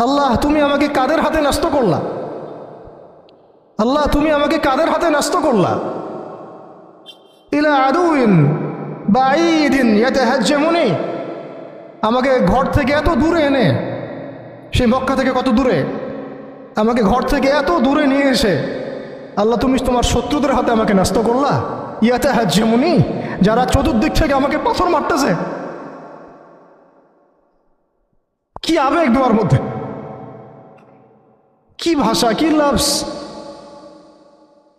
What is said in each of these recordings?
আল্লাহ তুমি আমাকে কাদের হাতে ন্যস্ত করলা, আল্লাহ তুমি আমাকে কাদের হাতে ন্যস্ত করলা। ইলা আদুইন বাঈদিন ইয়াতাহাজ্জামুনি, আমাকে ঘর থেকে এত দূরে এনে, সেই মক্কা থেকে কত দূরে, আমাকে ঘর থেকে এত দূরে নিয়ে এসে আল্লাহ তুমি তোমার শত্রুদের হাতে আমাকে ন্যস্ত করলা। ইয়াতাহাজ্জামুনি, যারা চতুর্দিক থেকে আমাকে পাথর মারতেছে। কি আবেগ তোমার মধ্যে, কি ভাষা, কি লাফজ।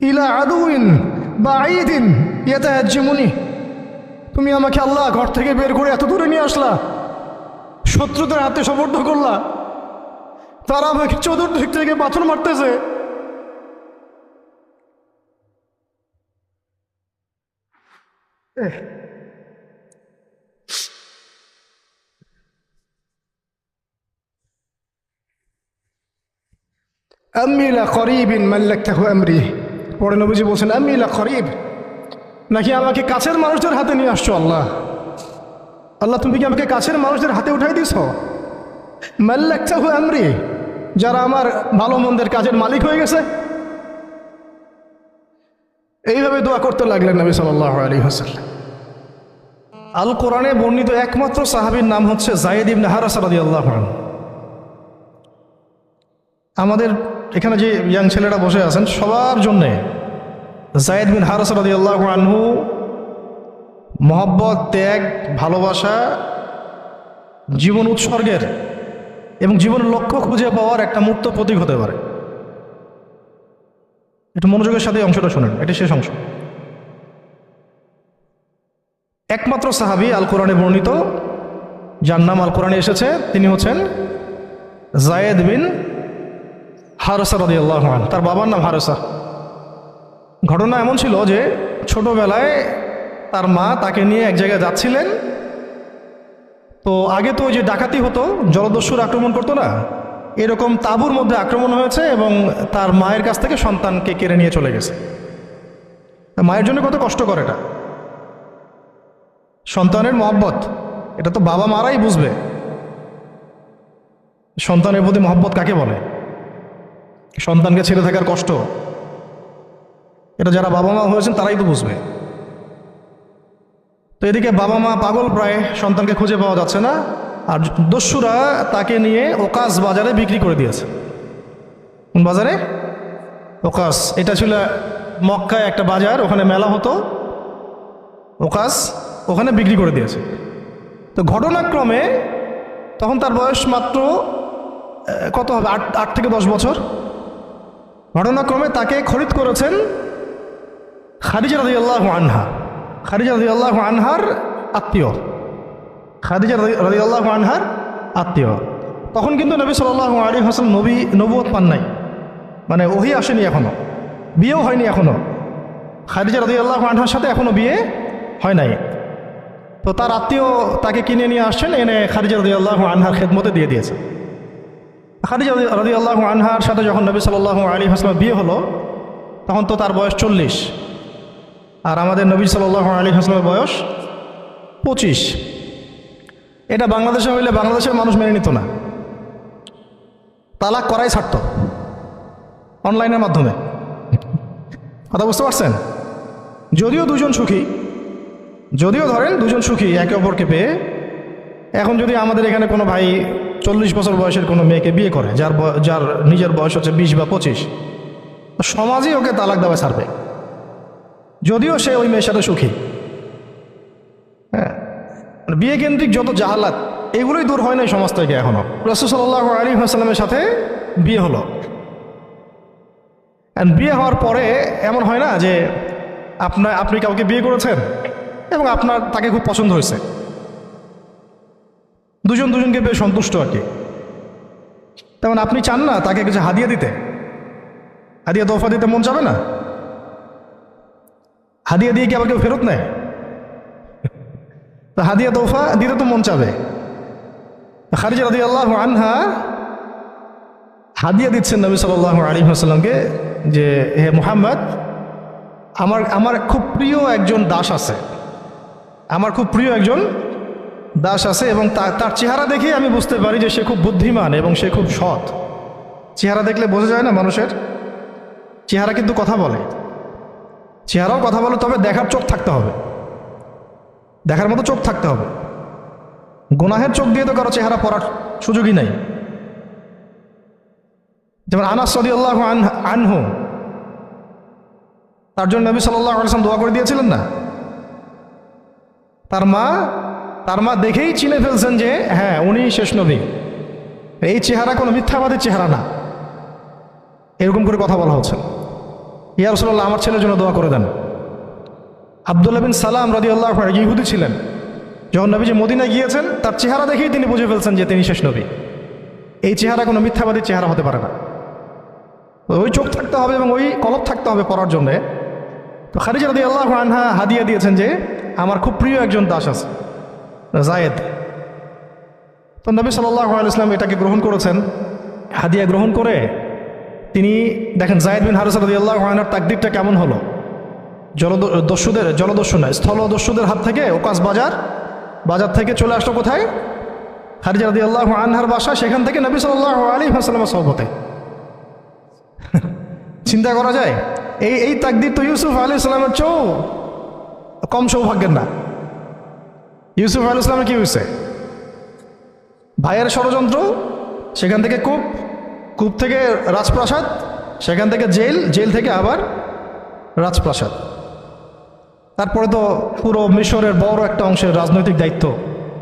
ইলা আদুইন বাঈদিন ইয়াতাহাজ্জামুনি, তুমি আমাকে আল্লাহ ঘর থেকে বের করে এত দূরে নিয়ে আসলা, শত্রুদের হাতে সমর্থ করলা, তারা আমাকে চতুর্দিক থেকে পাথর মারতেছে। আম্মি লা করিবিন মাল্লাকতাহু আমরি, পরে নবীজি বলছেন আম্মি লা করিব, নাকি আমাকে কাছের মানুষদের হাতে নিয়ে আসছো আল্লাহ। আল্লাহ তুমি কি আমাকে কাছের মানুষদের হাতে উঠাই দিছ। মাল্লাকতাহু আমরি, যারা আমার ভালো মন্দের কাজের মালিক হয়ে গেছে। এইভাবে দোয়া করতে লাগলেন নবী সাল্লাল্লাহু আলাইহি ওয়াসাল্লাম। আল কোরআনে বর্ণিত একমাত্র সাহাবীর নাম হচ্ছে যায়েদ ইবনে হারেসা রাদিয়াল্লাহু আনহু। আমাদের এখানে যে ইয়াং ছেলেরা বসে আছেন সবার জন্যে যায়েদ বিন হারেসা রাদিয়াল্লাহু আনহু মহব্বত, ত্যাগ, ভালোবাসা, জীবন উৎসর্গের এবং জীবনের লক্ষ্য খুঁজে পাওয়ার একটা মূর্ত প্রতীক হতে পারে। একটু মনোযোগের সাথে অংশটা শুনেন, এটা শেষ অংশ। একমাত্র সাহাবী আল কোরআনে বর্ণিত যার নাম আল কোরআনে এসেছে তিনি হচ্ছেন যায়েদ বিন হারেসা রাদিয়াল্লাহু আনহু। তার বাবার নাম হারেসা। ঘটনা এমন ছিল যে ছোটবেলায় তার মা তাকে নিয়ে এক জায়গায় যাচ্ছিলেন। তো আগে তো যে ডাকাতি হতো, জলদস্যুর আক্রমণ করতো না, এরকম তাঁবুর মধ্যে আক্রমণ হয়েছে এবং তার মায়ের কাছ থেকে সন্তানকে কেড়ে নিয়ে চলে গেছে। মায়ের জন্য কত কষ্টকর এটা। সন্তানের মহব্বত, এটা তো বাবা মারাই বুঝবে সন্তানের প্রতি মহব্বত কাকে বলে, সন্তানকে ছেড়ে থাকার কষ্ট, এটা যারা বাবা মা হয়েছেন তারাই তো বুঝবে। তো এদিকে বাবা মা পাগল প্রায়, সন্তানকে খুঁজে পাওয়া যাচ্ছে না, আর দস্যুরা তাকে নিয়ে ওকাস বাজারে বিক্রি করে দিয়েছে। কোন বাজারে? ওকাস। এটা ছিল মক্কায় একটা বাজার, ওখানে মেলা হতো, ওকাস ওখানে বিক্রি করে দিয়েছে। তো ঘটনাক্রমে তখন তার বয়স মাত্র কত হবে, 8 থেকে 10 বছর। ঘটনাক্রমে তাকে খরিদ করেছেন খাদিজা রাদিয়াল্লাহু আনহা। খাদিজা রাদিয়াল্লাহু আনহার আত্মীয়, খাদিজা রাদিয়াল্লাহু আনহার আত্মীয়। তখন কিন্তু নবী সাল্লাল্লাহু আলাইহি ওয়াসাল্লাম নবুয়ত পান নাই, মানে ওহী আসেনি এখনো, বিয়েও হয়নি এখনো। খাদিজা রাদিয়াল্লাহু আনহার সাথে এখনো বিয়ে হয় নাই। তো তার আত্মীয় তাকে কিনে নিয়ে আসছেন, এনে খাদিজা রাদিয়াল্লাহু আনহার খেদমতে দিয়ে দিয়েছে। খাদিজা রাদিয়াল্লাহু আনহার সাথে যখন নবী সাল্লাল্লাহু আলাইহি ওয়াসাল্লাম বিয়ে হলো তখন তো তার বয়স 40, আর আমাদের নবী সাল্লাল্লাহু আলাইহি ওয়াসাল্লামের বয়স 25। এটা বাংলাদেশে হইলে বাংলাদেশের মানুষ মেনে নিত না, তালাক করাই ছাড়ত অনলাইনের মাধ্যমে। কথা বুঝতে পারছেন? যদিও দুজন সুখী, যদিও ধরেন দুজন সুখী একে অপরকে পেয়ে, এখন যদি আমাদের এখানে কোনো ভাই 40 বছর বয়সের কোনো মেয়েকে বিয়ে করে, যার নিজের বয়স হচ্ছে 20 বা 25, সমাজই ওকে তালাক দেওয়া ছাড়বে, যদিও সে ওই মেয়ের সাথে সুখী। হ্যাঁ, বিয়ে কেন্দ্রিক যত জাহালাত এগুলোই দূর হয় নাই সমাজ থেকে এখনো। রাসূল সাল্লাল্লাহু আলাইহি ওয়াসাল্লামের সাথে বিয়ে হলো, বিয়ে হওয়ার পরে এমন হয় না যে আপনি কাউকে বিয়ে করেছেন এবং তাকে খুব পছন্দ হয়েছে, দুজন দুজনকে পেয়ে সন্তুষ্ট আর কি। তেমন আপনি চান না তাকে কিছু হাদিয়া দিতে, হাদিয়া তোহফা দিতে মন চাবে না? হাদিয়া দিয়ে কি আবার কেউ ফেরত নেয়? তো হাদিয়া তোহফা দিতে তো মন চাবে। খাদিজা রাদিয়াল্লাহু আনহা হাদিয়া দিচ্ছেন নবী সাল্লাল্লাহু আলাইহি ওয়াসাল্লামকে যে হে মুহাম্মদ, আমার খুব প্রিয় একজন দাস আছে, আমার খুব প্রিয় একজন দাস আছে এবং তার চেহারা দেখে আমি বুঝতে পারি যে সে খুব বুদ্ধিমান এবং সে খুব সৎ। চেহারা দেখলে বোঝা যায় না মানুষের? চেহারা কিন্তু কথা বলে, চেহারাও কথা বলে, তবে দেখার চোখ থাকতে হবে, দেখার মতো চোখ থাকতে হবে। গুনাহের চোখ দিয়ে তো কারো চেহারা পড়ার সুযোগই নাই। যেমন আনাস রাদিয়াল্লাহু আনহু, তার জন্য নবী সাল্লাল্লাহু আলাইহি ওয়াসাল্লাম দোয়া করে দিয়েছিলেন না? তার মা দেখেই চিনে ফেলছেন যে হ্যাঁ উনি শেষ নবী, এই চেহারা কোনো মিথ্যাবাদী চেহারা না। এরকম করে কথা বলা হচ্ছে, ইয়া রাসূলুল্লাহ আমার ছেলের জন্য দোয়া করে দেন। আব্দুল্লাহ বিন সালাম রাদিয়াল্লাহু আনহু ইহুদি ছিলেন। যখন নবীজি মদিনায় গিয়েছেন, তার চেহারা দেখেই তিনি বুঝে ফেলছেন যে তিনি শেষ নবী। এই চেহারা কোনো মিথ্যাবাদী চেহারা হতে পারে না। ওই চোখ থাকতে হবে এবং ওই কলব থাকতে হবে পড়ার জন্যে। তো খাদিজা রাদিয়াল্লাহু আনহা হাদিয়া দিয়েছেন যে আমার খুব প্রিয় একজন দাস আছে, জায়েদ। তো নবী সাল্লাল্লাহু আলাইহি ওয়াসাল্লাম এটাকে গ্রহণ করেছেন। হাদিয়া গ্রহণ করে তিনি দেখেন জায়েদ বিন হারিসা রাদিয়াল্লাহু আনহুর তাকদীরটা কেমন হলো। জলদস্যু নয়, স্থলদস্যুদের হাত থেকে ওকাস বাজার থেকে চলে আসলো কোথায়? খাদিজা রাদিয়াল্লাহু আনহার বাসা, সেখান থেকে নবী সাল্লাল্লাহু আলাইহি ওয়াসাল্লামের সহবতে। চিন্তা করা যায়? এই তাকদীর তো ইউসুফ আলাইহিস সালামের চেয়েও কম সৌভাগ্যের না। ইউসুফ আলাইহিস সালামের কি হয়েছে? ভাইয়ের ষড়যন্ত্র, সেখান থেকে কূপ থেকে রাজপ্রাসাদ, সেখান থেকে জেল থেকে আবার রাজপ্রাসাদ। তারপরে তো পুরো মিশরের বড় একটা অংশের রাজনৈতিক দায়িত্ব,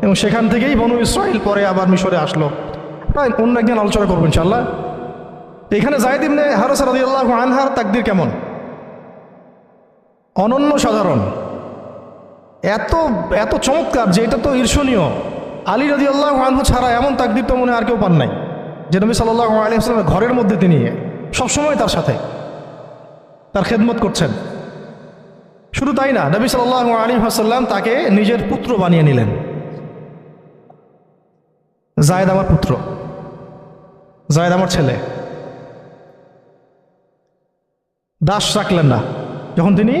এবং সেখান থেকেই বনু ইসরাইল পরে আবার মিশরে আসলো। প্রায় অন্য একদিন আলোচনা করবো ইনশাআল্লাহ। এখানে জায়েদ ইবনে হারিসা রাদিয়াল্লাহু আনহার তাকদীর কেমন? অনন্য সাধারণ, এত চমৎকার যে এটা তো ঈর্ষণীয়। আলী রাদিয়াল্লাহু আনহু ছাড়া এমন তাকদীর তো মনে আর কেউ পান নাই, যে নবী সাল্লাল্লাহু আলাইহি ওয়াসাল্লামের ঘরের মধ্যে তিনি সবসময় তার সাথে তার খেদমত করছেন। শুধু তাই না, নবী সাল্লাল্লাহু আলাইহি ওয়াসাল্লাম তাকে নিজের পুত্র বানিয়ে নিলেন। জায়েদ আমার পুত্র, জায়েদ আমার ছেলে। দাস রাখলেন না। যখন তিনি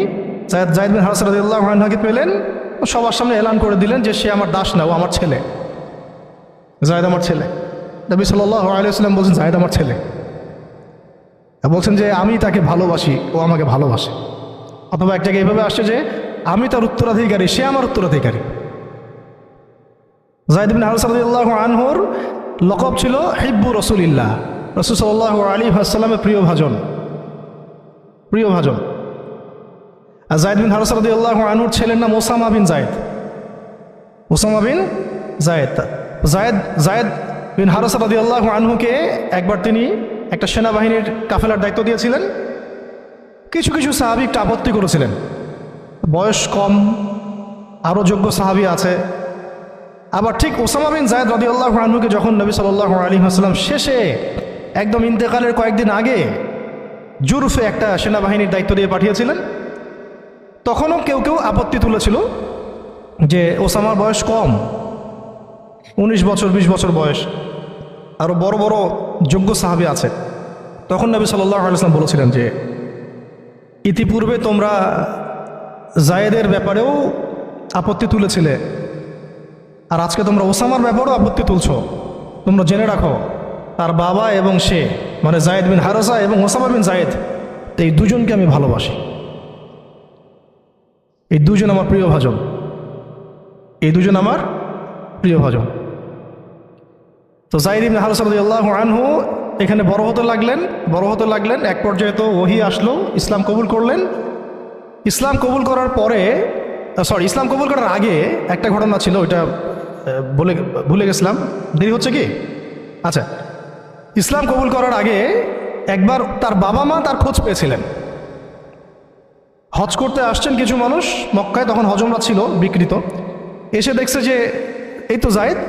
জায়েদ বিন হারিসা রাদিয়াল্লাহু আনহুকে পেলেন, সবার সামনে এলান করে দিলেন যে সে আমার দাস না, ও আমার ছেলে, জায়েদ আমার ছেলে। নবী সাল্লাল্লাহু আলাইহি ওয়াসাল্লাম বলছেন জায়েদ আমার ছেলে, বলছেন যে আমি তাকে ভালোবাসি, ও আমাকে ভালোবাসে। অথবা একটাকে এইভাবে আসছে যে আমি তার উত্তরাধিকারী, সে আমার উত্তরাধিকারী। জায়েদ বিন হারিসা রাদিয়াল্লাহু আনহুর লকব ছিল হিব্বু রাসূলিল্লাহ, রাসূল সাল্লাল্লাহু আলাইহি ওয়াসাল্লামের প্রিয় ভাজন। আর জায়েদ বিন হারিসা রাদিয়াল্লাহু আনহুর ছেলের নাম ওসামা বিন জায়েদ। জায়েদ বিন হারিসা রাদিয়াল্লাহু আনহুকে একবার তিনি একটা সেনাবাহিনীর কাফেলার দায়িত্ব দিয়েছিলেন। কিছু সাহাবী একটা আপত্তি করেছিলেন, বয়স কম, আরও যোগ্য সাহাবী আছে। আবার ঠিক ওসামা বিন জায়েদ রাদিয়াল্লাহু আনহুকে যখন নবী সাল্লাল্লাহু আলাইহি ওয়াসাল্লাম শেষে একদম ইন্তেকালের কয়েকদিন আগে জুরফে একটা সেনাবাহিনীর দায়িত্ব দিয়ে পাঠিয়েছিলেন, তখনও কেউ আপত্তি তুলেছিল যে ওসামার বয়স কম, 19 বছর 20 বছর বয়স, আরও বড় বড় যোগ্য সাহাবী আছে। তখন নবী সাল্লাল্লাহু আলাইহি ওয়াসাল্লাম বলেছিলেন যে ইতিপূর্বে তোমরা জায়েদের ব্যাপারেও আপত্তি তুলেছিলে, আর আজকে তোমরা ওসামার ব্যাপারেও আপত্তি তুলছো। তোমরা জেনে রাখো, তার বাবা এবং সে, মানে জায়েদ বিন হারিসা এবং ওসামা বিন জায়েদ, এই দুজনকে আমি ভালোবাসি। এই দুজন আমার প্রিয় ভাজন, এই দুজন আমার প্রিয় ভাজন। তো জায়েদ ইবনে হারিসা রাদিয়াল্লাহু আনহু এখানে বড় হতে লাগলেন। এক পর্যায়ে তো ওহী আসলো, ইসলাম কবুল করলেন। ইসলাম কবুল করার আগে একটা ঘটনা ছিল, ওইটা ভুলে গেছিলাম, দেরি হচ্ছে কি? আচ্ছা, ইসলাম কবুল করার আগে একবার তার বাবা মা তার খোঁজ পেয়েছিলেন। হজ করতে আসছেন কিছু মানুষ মক্কায়, তখন হজমরা ছিল বিকৃত, এসে দেখছে যে এই তো জায়েদ।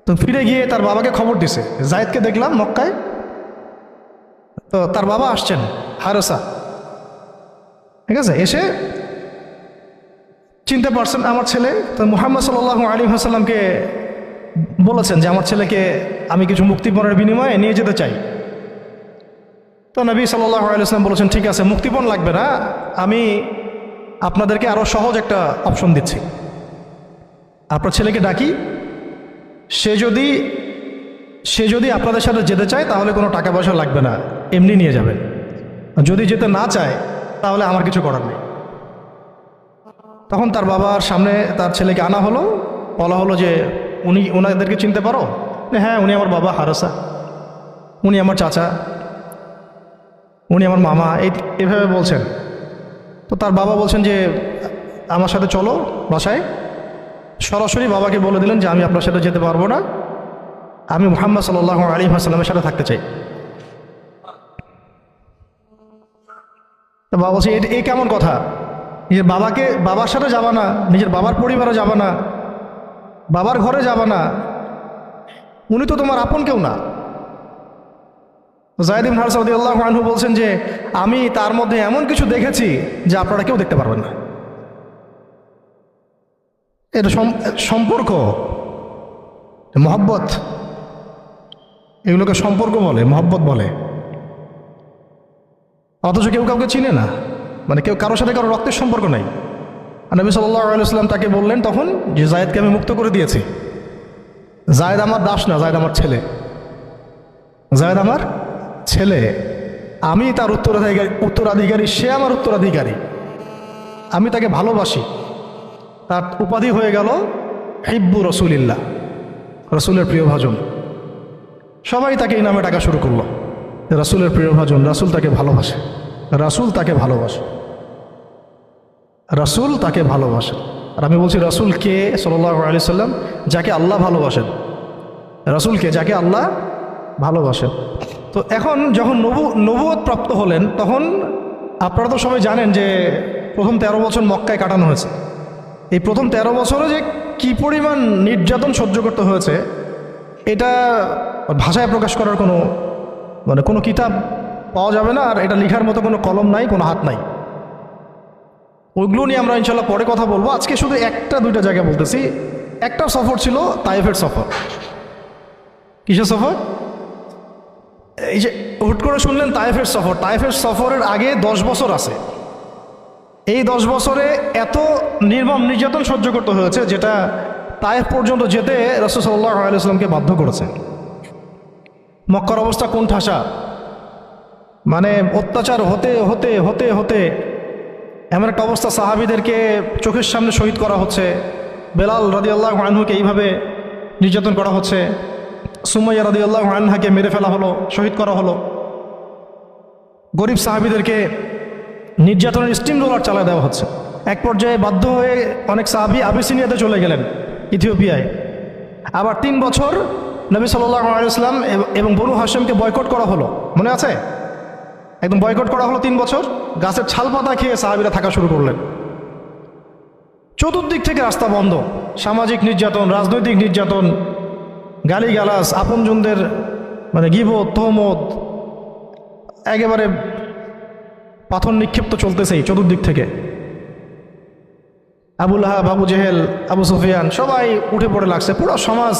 তো ফিরে গিয়ে তার বাবাকে খবর দিছে, জায়েদকে দেখলাম মক্কায়। তো তার বাবা আসছেন হারিসা, ঠিক আছে, এসে চিনতে পারছেন আমার ছেলে। তো মুহাম্মদ সাল্লাল্লাহু আলাইহি ওয়াসাল্লামকে বলেছেন যে আমার ছেলেকে আমি কিছু মুক্তিপণের বিনিময়ে নিয়ে যেতে চাই। তো নবী সাল্লাল্লাহু আলাইহি ওয়াসাল্লাম বলেছেন ঠিক আছে, মুক্তিপণ লাগবে না, আমি আপনাদেরকে আরও সহজ একটা অপশন দিচ্ছি। আপনার ছেলেকে ডাকি, সে যদি আপনাদের সাথে যেতে চায় তাহলে কোনো টাকা পয়সা লাগবে না, এমনি নিয়ে যাবেন। যদি যেতে না চায় তাহলে আমার কিছু করার নেই। তখন তার বাবার সামনে তার ছেলেকে আনা হলো, বলা হলো যে ওনাদেরকে চিনতে পারো? হ্যাঁ, উনি আমার বাবা হারসা, উনি আমার চাচা, উনি আমার মামা, এভাবে বলছেন। তো তার বাবা বলছেন যে আমার সাথে চলো বাসায়। সরাসরি বাবাকে বলে দিলেন যে আমি আপনার সাথে যেতে পারবো না, আমি মুহাম্মদ সাল্লাল্লাহু আলাইহি ওয়াসাল্লামের সাথে থাকতে চাই। তো বাবা বলছে এই কেমন কথা, নিজের বাবার সাথে যাবা না, নিজের বাবার পরিবারে যাবা না, বাবার ঘরে যাবা না, উনি তো তোমার আপন কেউ না। যায়েদ ইবনে হারসা রাদিয়াল্লাহু আনহু বলছেন যে আমি তার মধ্যে এমন কিছু দেখেছি যে আপনারা কেউ দেখতে পারবেন না। এটা সম্পর্ক, মহব্বত, এগুলোকে সম্পর্ক বলে, মহব্বত বলে। অথচ কেউ কাউকে চিনে না, মানে কেউ কারোর সাথে কারো রক্তের সম্পর্ক নাই। আর নবী সাল্লাল্লাহু আলাইহি ওয়াসাল্লাম তাকে বললেন তখন যে যায়েদকে আমি মুক্ত করে দিয়েছি। যায়েদ আমার দাস না, যায়েদ আমার ছেলে, যায়েদ আমার ছেলে, আমি তার উত্তরাধিকারী, সে আমার উত্তরাধিকারী, আমি তাকে ভালোবাসি। তার উপাধি হয়ে গেল হিব্বু রসুলিল্লাহ, রসুলের প্রিয় ভাজন। সবাই তাকে এই নামে ডাকা শুরু করলো, রাসূলের প্রিয় ভাজন, রাসূল তাকে ভালোবাসে, রাসূল তাকে ভালোবাসে, রাসূল তাকে ভালোবাসে। আর আমি বলছি রাসূল কে? সাল্লাল্লাহু আলাইহি সাল্লাম, যাকে আল্লাহ ভালোবাসেন। রাসূল কে? যাকে আল্লাহ ভালোবাসেন। তো এখন যখন নবুয়ত প্রাপ্ত হলেন, তখন আপনারা তো সবাই জানেন যে প্রথম 13 বছর মক্কায় কাটানো হয়েছে। এই প্রথম 13 বছরে যে কি পরিমাণ নির্যাতন সহ্য করতে হয়েছে, এটা ভাষায় প্রকাশ করার কোনো কিতাব পাওয়া যাবে না। আর এটা লেখার মতো কোনো কলম নাই, কোনো হাত নাই। ওইগুলো নিয়ে আমরা ইনশাল্লাহ পরে কথা বলবো। আজকে শুধু একটা দুইটা জায়গা বলতেছি। একটা সফর ছিল তায়েফের সফর। কিসের সফর? এই যে হুট করে শুনলেন তায়েফের সফর। তায়েফের সফরের আগে 10 বছর আছে। এই 10 বছরে এত নির্মম নির্যাতন সহ্য করতে হয়েছে, যেটা তায়েফ পর্যন্ত যেতে রাসূল সাল্লাল্লাহু আলাইহি ওয়াসাল্লামকে বাধ্য করেছে। মক্কার অবস্থা কোণঠাসা, মানে অত্যাচার হতে হতে হতে হতে এমন একটা অবস্থা, সাহাবীদেরকে চোখের সামনে শহীদ করা হচ্ছে। বেলাল রাদিয়াল্লাহু আনহুকে এইভাবে নির্যাতন করা হচ্ছে, সুমাইয়া রাদিয়াল্লাহু আনহাকে মেরে ফেলা হলো, শহীদ করা হলো। গরিব সাহাবীদেরকে নির্যাতনের স্টিম রোলার চালায় দেওয়া হচ্ছে। এক পর্যায়ে বাধ্য হয়ে অনেক সাহাবী আবিসিনিয়াতে চলে গেলেন, ইথিওপিয়ায়। আবার 3 বছর নবী সাল্লাল্লাহু আলাইহি ওয়াসাল্লাম এবং বনু হাশিমকে বয়কট করা হলো, মনে আছে? একদম বয়কট করা হলো 3 বছর। গাছের ছাল পাতা খেয়ে সাহাবীরা থাকা শুরু করলেন। চতুর্দিক থেকে রাস্তা বন্ধ, সামাজিক নির্যাতন, রাজনৈতিক নির্যাতন, গালিগালাজ, আপনজনদের মানে গীবত, তহমত, একেবারে পাথর নিক্ষিপ্ত চলতেছেই চতুর্দিক থেকে। আবু লাহাব, আবু জেহেল, আবু সুফিয়ান সবাই উঠে পড়ে লাগছে, পুরো সমাজ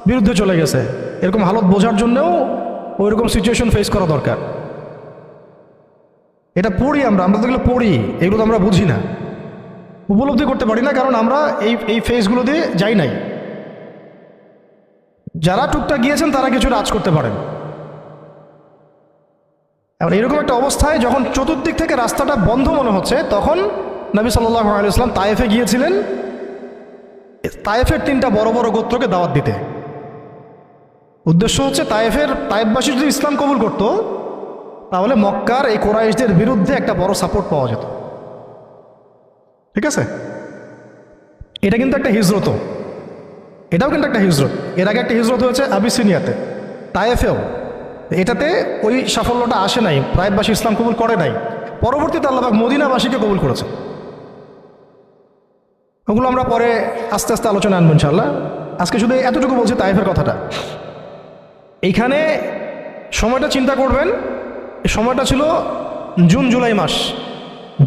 বিরুদ্ধে চলে গেছে। এরকম হালত বোঝার জন্যও ওইরকম সিচুয়েশন ফেস করা দরকার। এটা পড়ি আমরা তো এগুলো পড়ি, এগুলো তো আমরা বুঝি না, উপলব্ধি করতে পারি না, কারণ আমরা এই ফেজগুলো দিয়ে যাই নাই। যারা টুকটাক গিয়েছেন তারা কিছুটা আজ করতে পারেন। এবার এরকম একটা অবস্থায় যখন চতুর্দিক থেকে রাস্তাটা বন্ধ মনে হচ্ছে, তখন নবী সাল্লাল্লাহু আলাইহি ওয়াসাল্লাম তায়েফে গিয়েছিলেন, তায়েফের 3টা বড় বড় গোত্রকে দাওয়াত দিতে। উদ্দেশ্য হচ্ছে তায়েফবাসী যদি ইসলাম কবুল করত, তাহলে মক্কার এই কুরাইশদের বিরুদ্ধে একটা বড় সাপোর্ট পাওয়া যেত। ঠিক আছে? এটা কিন্তু একটা হিজরত, এটাও কিন্তু একটা হিজরত। এর আগে একটা হিজরত হয়েছে আবিসিনিয়াতে, তায়েফেও। এটাতে ওই সাফল্যটা আসে নাই, তায়েফবাসী ইসলাম কবুল করে নাই। পরবর্তীতে আল্লাহ পাক মদিনাবাসীকে কবুল করেছে। ওগুলো আমরা পরে আস্তে আস্তে আলোচনা আনবো ইনশাআল্লাহ। আজকে শুধু এতটুকু বলছি তায়েফের কথাটা। এইখানে সময়টা চিন্তা করবেন, এই সময়টা ছিল জুন জুলাই মাস,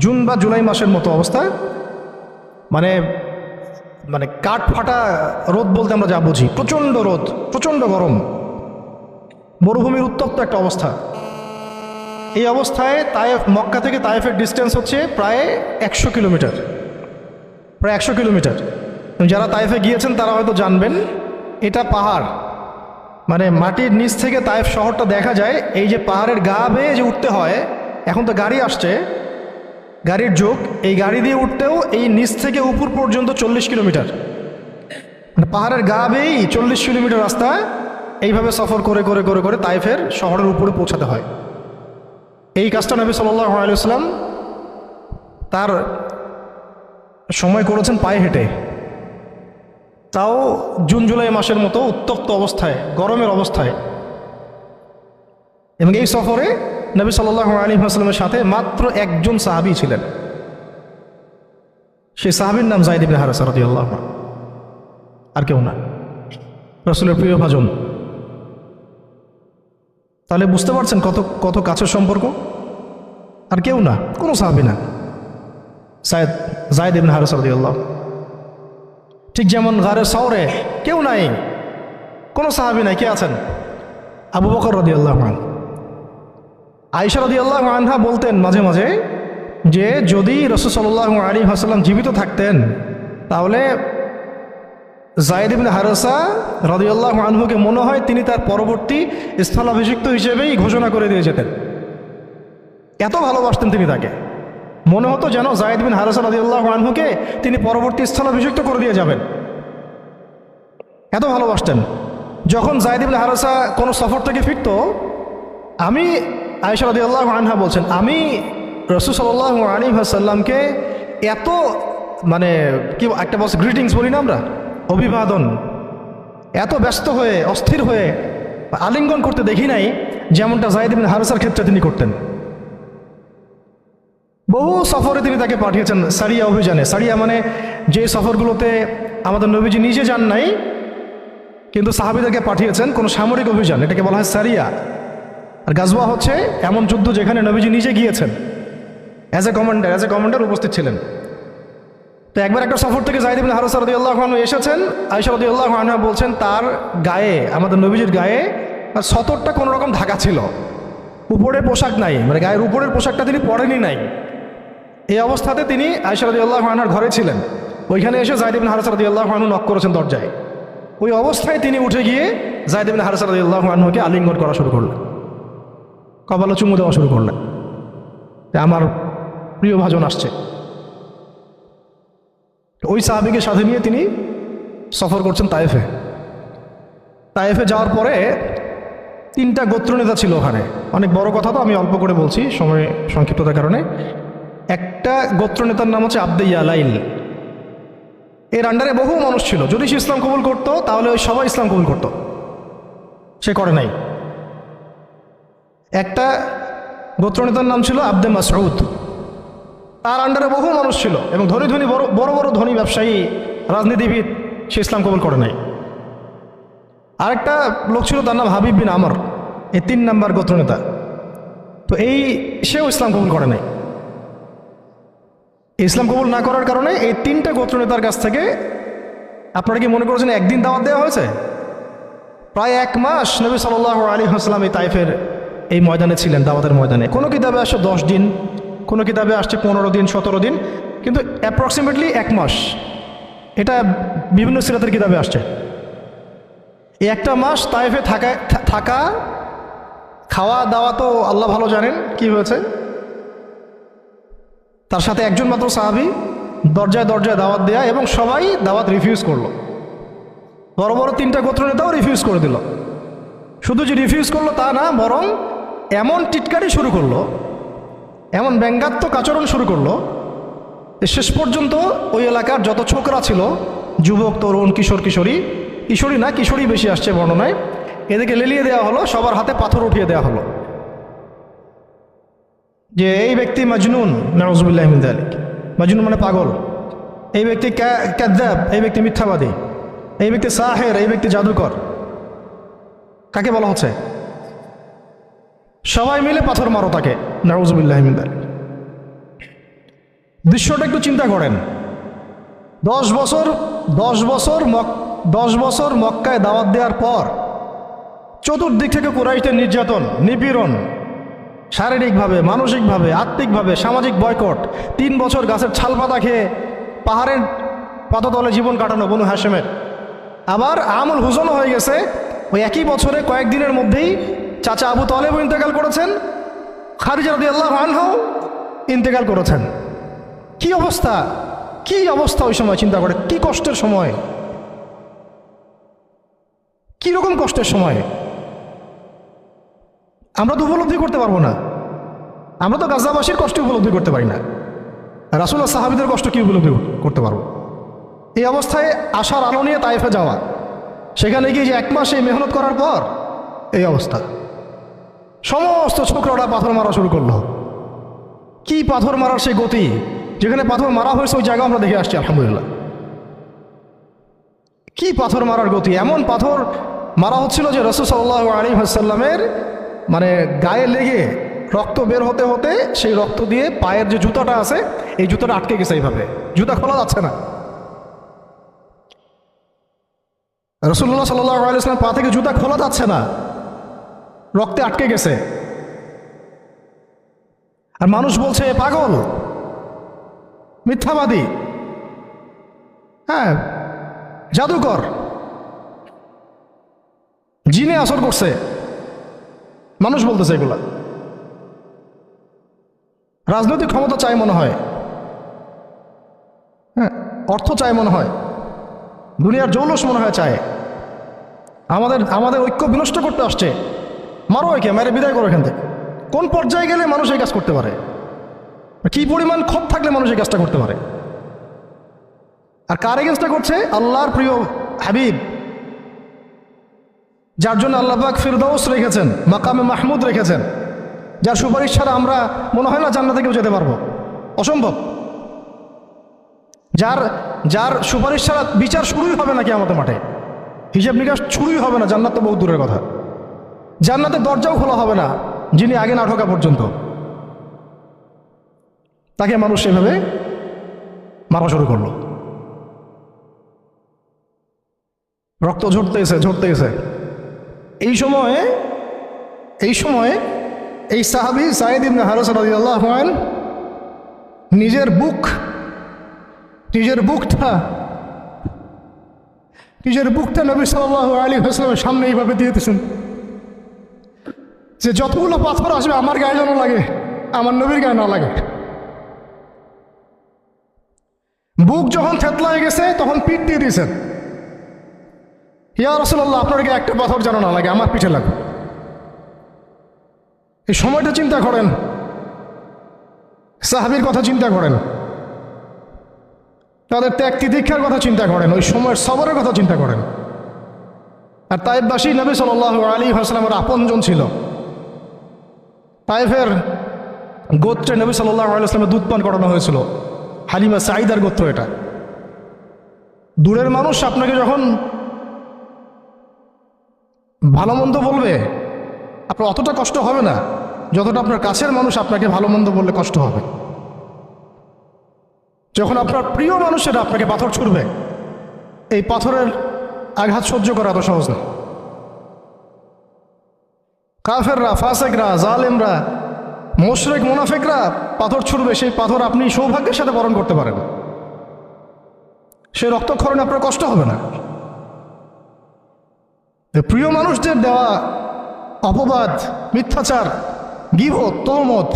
জুন বা জুলাই মাসের মতো অবস্থা। মানে মানে কাঠ ফাটা রোদ বলতে আমরা যা বুঝি, প্রচণ্ড রোদ, প্রচণ্ড গরম, মরুভূমির উত্তপ্ত একটা অবস্থা। এই অবস্থায় মক্কা থেকে তায়েফের ডিস্টেন্স হচ্ছে প্রায় 100 কিলোমিটার, প্রায় 100 কিলোমিটার। যারা তায়েফে গিয়েছেন তারা হয়তো জানবেন, এটা পাহাড়, মানে মাটির নিচ থেকে তায়েফ শহরটা দেখা যায়। এই যে পাহাড়ের গা বেয়ে যে উঠতে হয়, এখন তো গাড়ি আসছে, গাড়ির যুগ, এই গাড়ি দিয়ে উঠতেও এই নিচ থেকে উপর পর্যন্ত 40 কিলোমিটার, মানে পাহাড়ের গা বেয়েই 40 কিলোমিটার রাস্তা এইভাবে সফর করে করে করে করে তায়েফের শহরের উপরে পৌঁছাতে হয়। এই কাজটা নবী সাল্লাল্লাহু আলাইহি ওয়াসাল্লাম তার সময় করেছেন পায়ে হেঁটে, তাও জুন জুলাই মাসের মতো উত্তপ্ত অবস্থায়, গরমের অবস্থায়। এবং এই সফরে নবী সাল্লাল্লাহু আলাইহি ওয়াসাল্লামের সাথে মাত্র একজন সাহাবী ছিলেন, সেই সাহাবীর নাম যায়েদ ইবনে হারেসা রাদিয়াল্লাহু আনহু, আর কেউ না, রাসূলের প্রিয় ভাজন। তাহলে বুঝতে পারছেন কত কত কাছের সম্পর্ক। আর কেউ না, কোনো সাহাবী না, যায়েদ ইবনে হারেসা রাদিয়াল্লাহু। ঠিক যেমন গারে সাওরে কেউ নাই, কোনো সাহাবী নাই, কে আছেন? আবু বকর রাদিয়াল্লাহু আনহু। আয়েশা রাদিয়াল্লাহু আনহা বলতেন মাঝে মাঝে যে যদি রাসূল সাল্লাল্লাহু আলাইহি ওয়াসাল্লাম জীবিত থাকতেন তাহলে যায়েদ ইবনে হারেসা রাদিয়াল্লাহু আনহুকে মনে হয় তিনি তার পরবর্তী স্থলাভিষিক্ত হিসেবেই ঘোষণা করে দিয়ে যেতেন। এত ভালোবাসতেন তিনি তাকে, মনে হতো যেন যায়েদ বিন হারেসা রাদিয়াল্লাহু আনহুকে তিনি পরবর্তী স্থলাভিষিক্ত করে দিয়ে যাবেন, এত ভালোবাসতেন। যখন যায়েদ ইবনে হারেসা কোনো সফর থেকে ফিরত, আমি, আয়েশা রাদিয়াল্লাহু আনহা বলছেন, আমি রাসূল সাল্লাল্লাহু আলাইহি ওয়াসাল্লামকে এত, মানে কি একটা বলছে গ্রিটিংস বলি না আমরা, অভিবাদন, এত ব্যস্ত হয়ে অস্থির হয়ে আলিঙ্গন করতে দেখি নাই যেমনটা যায়েদ ইবনে হারেসার ক্ষেত্রে তিনি করতেন। বহু সফরে তিনি তাকে পাঠিয়েছেন, সারিয়া অভিযানে। সারিয়া মানে যে সফরগুলোতে আমাদের নবীজি নিজে যান নাই কিন্তু সাহাবীদেরকে পাঠিয়েছেন, কোনো সামরিক অভিযান, এটাকে বলা হয় সারিয়া। আর গাজওয়া হচ্ছে এমন যুদ্ধ যেখানে নবীজি নিজে গিয়েছেন, অ্যাজ এ কমান্ডার উপস্থিত ছিলেন। তো একবার একটা সফর থেকে যায়েদ ইবনে হারেসা রাদিয়াল্লাহু আনহু এসেছেন। আয়েশা রাদিয়াল্লাহু আনহা বলছেন তার গায়ে, আমাদের নবীজির গায়ে তার সতরটা কোনো রকম ঢাকা ছিল, উপরে পোশাক নাই, মানে গায়ের উপরের পোশাকটা তিনি পরেনি নাই। এই অবস্থাতে তিনি আয়েশা রাদিয়াল্লাহু আনহার ঘরে ছিলেন। ওইখানে এসে যায়েদ ইবনে হারেসা রাদিয়াল্লাহু আনহু নক করেছেন দরজায়। ওই অবস্থায় তিনি উঠে গিয়ে যায়েদ ইবনে হারেসা রাদিয়াল্লাহু আনহুকে আলিঙ্গন করা শুরু করলেন, কপালে চুমু দেওয়া শুরু করলেন, আমার প্রিয় ভাজন আসছে। ওই সাহাবীকে সাথে নিয়ে তিনি সফর করছেন তায়েফে। তায়েফে যাওয়ার পরে 3টা গোত্রনেতা ছিল ওখানে। অনেক বড় কথা, তো আমি অল্প করে বলছি সময় সংক্ষিপ্ততার কারণে। একটা গোত্রনেতার নাম হচ্ছে আব্দে ইয়ালাইল। এর আন্ডারে বহু মানুষ ছিল, যদি সে ইসলাম কবুল করতো তাহলে ওই সবাই ইসলাম কবুল করতো, সে করে নাই। একটা গোত্রনেতার নাম ছিল আব্দে মাসউদ, তার আন্ডারে বহু মানুষ ছিল এবং ধনী ধনী বড় বড় ধনী ব্যবসায়ী, রাজনীতিবিদ, সে ইসলাম কবুল করে নাই। আরেকটা লোক ছিল, তার নাম হাবিব বিন আমর, এই 3 নাম্বার গোত্রনেতা। তো সেও ইসলাম কবুল করে নাই। ইসলাম কবুল না করার কারণে এই 3টা গোত্রনেতার কাছ থেকে, আপনারা কি মনে করেছেন একদিন দাওয়াত দেওয়া হয়েছে? প্রায় 1 মাস নবী সাল্লাল্লাহু আলাইহি ওয়াসাল্লাম এই তায়েফের এই ময়দানে ছিলেন, দাওয়াতের ময়দানে। কোনো কিতাবে আসছে 10 দিন, কোনো কিতাবে আসছে 15 দিন, 17 দিন, কিন্তু অ্যাপ্রক্সিমেটলি 1 মাস, এটা বিভিন্ন সিরাতের কিতাবে আসছে। এই 1টা মাস তায়েফে থাকা, খাওয়া দাওয়া তো আল্লাহ ভালো জানেন কি হয়েছে। তার সাথে একজন মাত্র সাহাবী, দরজায় দরজায় দাওয়াত দেয়া, এবং সবাই দাওয়াত রিফিউজ করলো। বড় বড় 3টা গোত্রনেতাও রিফিউজ করে দিল। শুধু যে রিফিউজ করলো তা না, বরং এমন টিটকারি শুরু করলো, এমন ব্যঙ্গাত্মক আচরণ শুরু করলো, শেষ পর্যন্ত ওই এলাকার যত ছোকরা ছিল, যুবক, তরুণ, কিশোর, কিশোরী বেশি আসছে বর্ণনায়, এদেরকে লেলিয়ে দেওয়া হলো, সবার হাতে পাথর উঠিয়ে দেওয়া হলো যে এই ব্যক্তি মাজনুন, নাউযুবিল্লাহি মিন যালিক। মাজনুন মানে পাগল, এই ব্যক্তি কাযযাব, এই ব্যক্তি মিথ্যাবাদী, এই ব্যক্তি সাহের, এই ব্যক্তি জাদুকর। কাকে বলা হচ্ছে? সবাই মিলে পাথর মারো তাকে, নাউযুবিল্লাহি মিন যালিক। দৃশ্যটা একটু চিন্তা করেন। 10 বছর মক্কায় দাওয়াত দেওয়ার পর চতুর্দিক থেকে কুরাইশদের নির্যাতন, নিপীড়ন, শারীরিকভাবে, মানসিকভাবে, আত্মিকভাবে, সামাজিক বয়কট, 3 বছর গাছের ছাল পাতা খেয়ে পাদতলে জীবন কাটানো বনু হাশেমের। আবার আমুল হুজনও হয়ে গেছে, ওই একই বছরে কয়েকদিনের মধ্যেই চাচা আবু তালেবও ইন্তেকাল করেছেন, খাদিজা রাদিয়াল্লাহু আনহা ইন্তেকাল করেছেন। কি অবস্থা, কি অবস্থা ওই সময় চিন্তা করে, কি কষ্টের সময়, কি রকম কষ্টের সময় আমরা তো উপলব্ধি করতে পারবো না। আমরা তো গাজাবাসীর কষ্ট উপলব্ধি করতে পারি না, রাসূলুল্লাহ সাহাবীদের কষ্ট কি উপলব্ধি করতে পারবো? এই অবস্থায় আশার আলো নিয়ে তায়েফে যাওয়া, সেখানে গিয়ে যে 1 মাস এই মেহনত করার পর এই অবস্থা, সমস্ত ছোকরাটা পাথর মারা শুরু করলো। কি পাথর মারার সেই গতি, যেখানে পাথর মারা হয়েছে ওই জায়গা আমরা দেখে আসছি আলহামদুলিল্লাহ। কি পাথর মারার গতি, এমন পাথর মারা হচ্ছিল যে রাসূল সাল্লাল্লাহু আলাইহি ওয়াসাল্লামের মানে গায়ে লেগে রক্ত বের হতে হতে সেই রক্ত দিয়ে পায়ের যে জুতাটা আছে এই জুতাটা আটকে গেছে, এইভাবে জুতা খোলা যাচ্ছে না। রাসূলুল্লাহ সাল্লাল্লাহু আলাইহি ওয়াসাল্লাম পা থেকে জুতা খোলা যাচ্ছে না, রক্তে আটকে গেছে। আর মানুষ বলছে পাগল, মিথ্যাবাদী, হ্যাঁ জাদুকর, জিনে আসর করছে, মানুষ বলতেছে এগুলা। রাজনৈতিক ক্ষমতা চাই মনে হয়, হ্যাঁ অর্থ চাই মনে হয়, দুনিয়ার জৌলস মনে হয় চায়, আমাদের ঐক্য বিনষ্ট করতে আসছে। মারো একে, মেরে বিদায় করো এখান থেকে। কোন পর্যায়ে গেলে মানুষ এই কাজ করতে পারে, কি পরিমাণ ক্ষোভ থাকলে মানুষ এই কাজটা করতে পারে? আর কার এগেন্সটা করছে? আল্লাহর প্রিয় হাবিব, যার জন্য আল্লাহ পাক ফিরদাউস রেখেছেন, মাকামে মাহমুদ রেখেছেন, যার সুপারিশ ছাড়া আমরা মনে হয় না জান্নাতে কেউ যেতে পারবো, অসম্ভব। যার সুপারিশ ছাড়া বিচার শুরুই হবে না কিয়ামতের মাঠে, হিসাব নিকাশ শুরুই হবে না, জান্নাত তো বহু দূরের কথা, জান্নাতের দরজাও খোলা হবে না যিনি আগে না ঢোকা পর্যন্ত। তাকে মানুষ সেভাবে মারা শুরু করলো, রক্ত ঝরতেছে। এই সময়ে এই সাহাবী যায়েদ ইবনে হারেসা রাদিয়াল্লাহু আনহু নিজের বুকটা নবী সাল্লাল্লাহু আলাইহি ওয়াসাল্লামের সামনে এইভাবে দিয়েছেন যে যতগুলো পাথর আসবে আমার গায়ে যেন লাগে, আমার নবীর গায়ে না লাগে। বুক যখন থেতলায় গেছে তখন পিঠ দিয়ে দিয়েছেন, ইয়া রাসূলুল্লাহ আপনার গায়ে একটা পাথর যেন না লাগে, আমার পিঠে লাগে। এই সময়টা চিন্তা করেন, সাহাবীর কথা চিন্তা করেন, তাদের ত্যাগ তিতিক্ষার কথা চিন্তা করেন, ওই সময়ের সবরের কথা চিন্তা করেন। আর তায়েফবাসী নবী সাল্লাল্লাহু আলাইহি ওয়াসাল্লামের আপনজন ছিল। তায়েফের গোত্রে নবী সাল্লাল্লাহু আলাইহি ওয়াসাল্লামের দুধ পান করানো হয়েছিল, হালিমা সাঈদার গোত্র এটা। দূরের মানুষ আপনাকে যখন ভালো মন্দ বলবে আপনার অতটা কষ্ট হবে না যতটা আপনার কাছের মানুষ আপনাকে ভালো মন্দ বললে কষ্ট হবে। যখন আপনার প্রিয় মানুষেরা আপনাকে পাথর ছুড়বে, এই পাথরের আঘাত সহ্য করা এত সহজ না। কাফেররা, ফাসেকরা, জালেমরা, মুশরিক, মুনাফিকরা পাথর ছুড়বে, সেই পাথর আপনি সৌভাগ্যের সাথে বরণ করতে পারেন, সেই রক্তক্ষরণে আপনার কষ্ট হবে না। প্রিয় মানুষদের দেওয়া অপবাদ, মিথ্যাচার, গীবত, তহমত,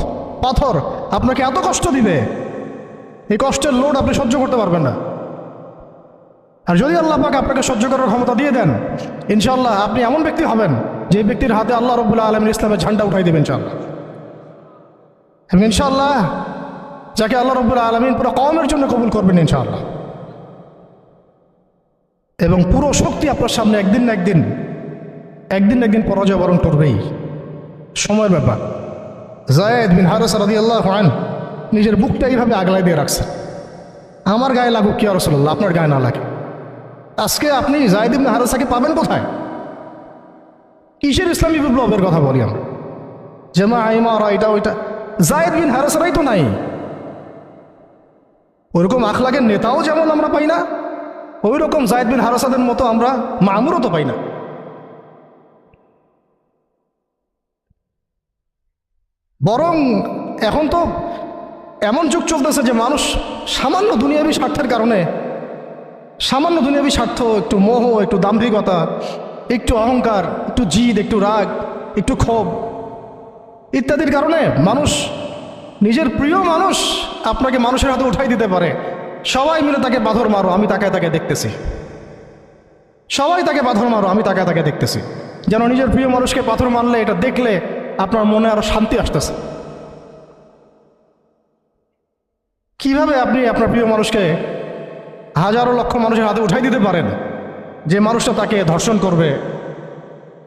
পাথর আপনাকে এত কষ্ট দিবে, এই কষ্টের লোড আপনি সহ্য করতে পারবেন না। আর যদি আল্লাহ পাক আপনাকে সহ্য করার ক্ষমতা দিয়ে দেন, ইনশাআল্লাহ আপনি এমন ব্যক্তি হবেন যে ব্যক্তির হাতে আল্লাহ রাব্বুল আলামিন ইসলামের ঝান্ডা উঠাই দেবেন ইনশাআল্লাহ। এবং ইনশাআল্লাহ যাকে আল্লাহ রাব্বুল আলামিন পুরো কওমের জন্য কবুল করবেন ইনশাআল্লাহ। এবং পুরো শক্তি আপনার সামনে একদিন না একদিন পরাজয় বরণ করবেই, সময়ের ব্যাপার। যায়েদ বিন হারেসা রাদিয়াল্লাহু আনহু নিজের বুকটা এইভাবে আগলায় দিয়ে রাখছে, আমার গায়ে লাগুক কি রাসূলুল্লাহ, আপনার গায়ে না লাগে। আজকে আপনি যায়েদ ইবনে হারেসাকে পাবেন কোথায়? কিসের ইসলামী বিপ্লবের কথা বলি আমরা? জামা ইমারা এটা ওইটা, যায়েদ বিন হারেসারাই তো নাই। ওইরকম আখলাকের নেতাও যেমন আমরা পাই না, ওই রকম যায়েদ বিন হারেসাদের মতো আমরা মামুরও তো পাই না। বরং এখন তো এমন যুগ চলতেছে যে মানুষ সামান্য দুনিয়াবী স্বার্থের কারণে সামান্য দুনিয়াবী স্বার্থ, একটু মোহ, একটু দাম্ভিকতা, একটু অহংকার, একটু জিদ, একটু রাগ, একটু ক্ষোভ ইত্যাদির কারণে মানুষ, নিজের প্রিয় মানুষ আপনাকে মানুষের হাতে উঠাই দিতে পারে। সবাই মিলে তাকে পাথর মারো, আমি তাকায় তাকে দেখতেছি। সবাই তাকে পাথর মারো, আমি তাকায় তাকে দেখতেছি। যেন নিজের প্রিয় মানুষকে পাথর মারলে এটা দেখলে আপনার মনে আরো শান্তি আসতেছে। কিভাবে আপনি আপনার প্রিয় মানুষকে হাজারো লক্ষ মানুষের হাতে উঠাই দিতে পারেন, যে মানুষটা তাকে ধর্ষণ করবে,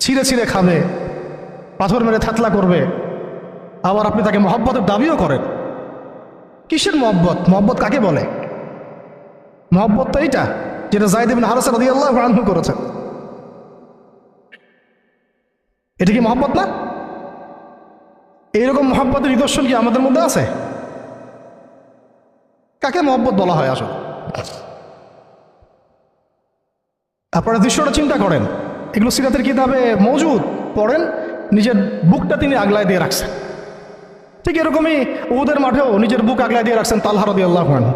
ছিঁড়ে ছিঁড়ে খাবে, পাথর মেরে থাতলা করবে, আবার আপনি তাকে মহব্বতের দাবিও করেন? কিসের মহব্বত? মহব্বত কাকে বলে? মহব্বত তো এইটা যেটা যায়েদ ইবনে হারেসা রাদিয়াল্লাহু আনহু করেছেন। এটা কি মহব্বত না? এইরকম মহব্বতের নিদর্শন কি আমাদের মধ্যে আছে? কাকে মহব্বত বলা হয় আসলে? আপনারা দৃশ্যটা চিন্তা করেন, এগুলো সিরাতের কিতাবে মওজুদ, পড়েন, নিজের বুকটা তিনি আগলায় দিয়ে রাখছেন। ঠিক এরকমই উহুদের মাঠেও নিজের বুক আগলায় দিয়ে রাখছেন তালহা রাদিয়াল্লাহু আনহু।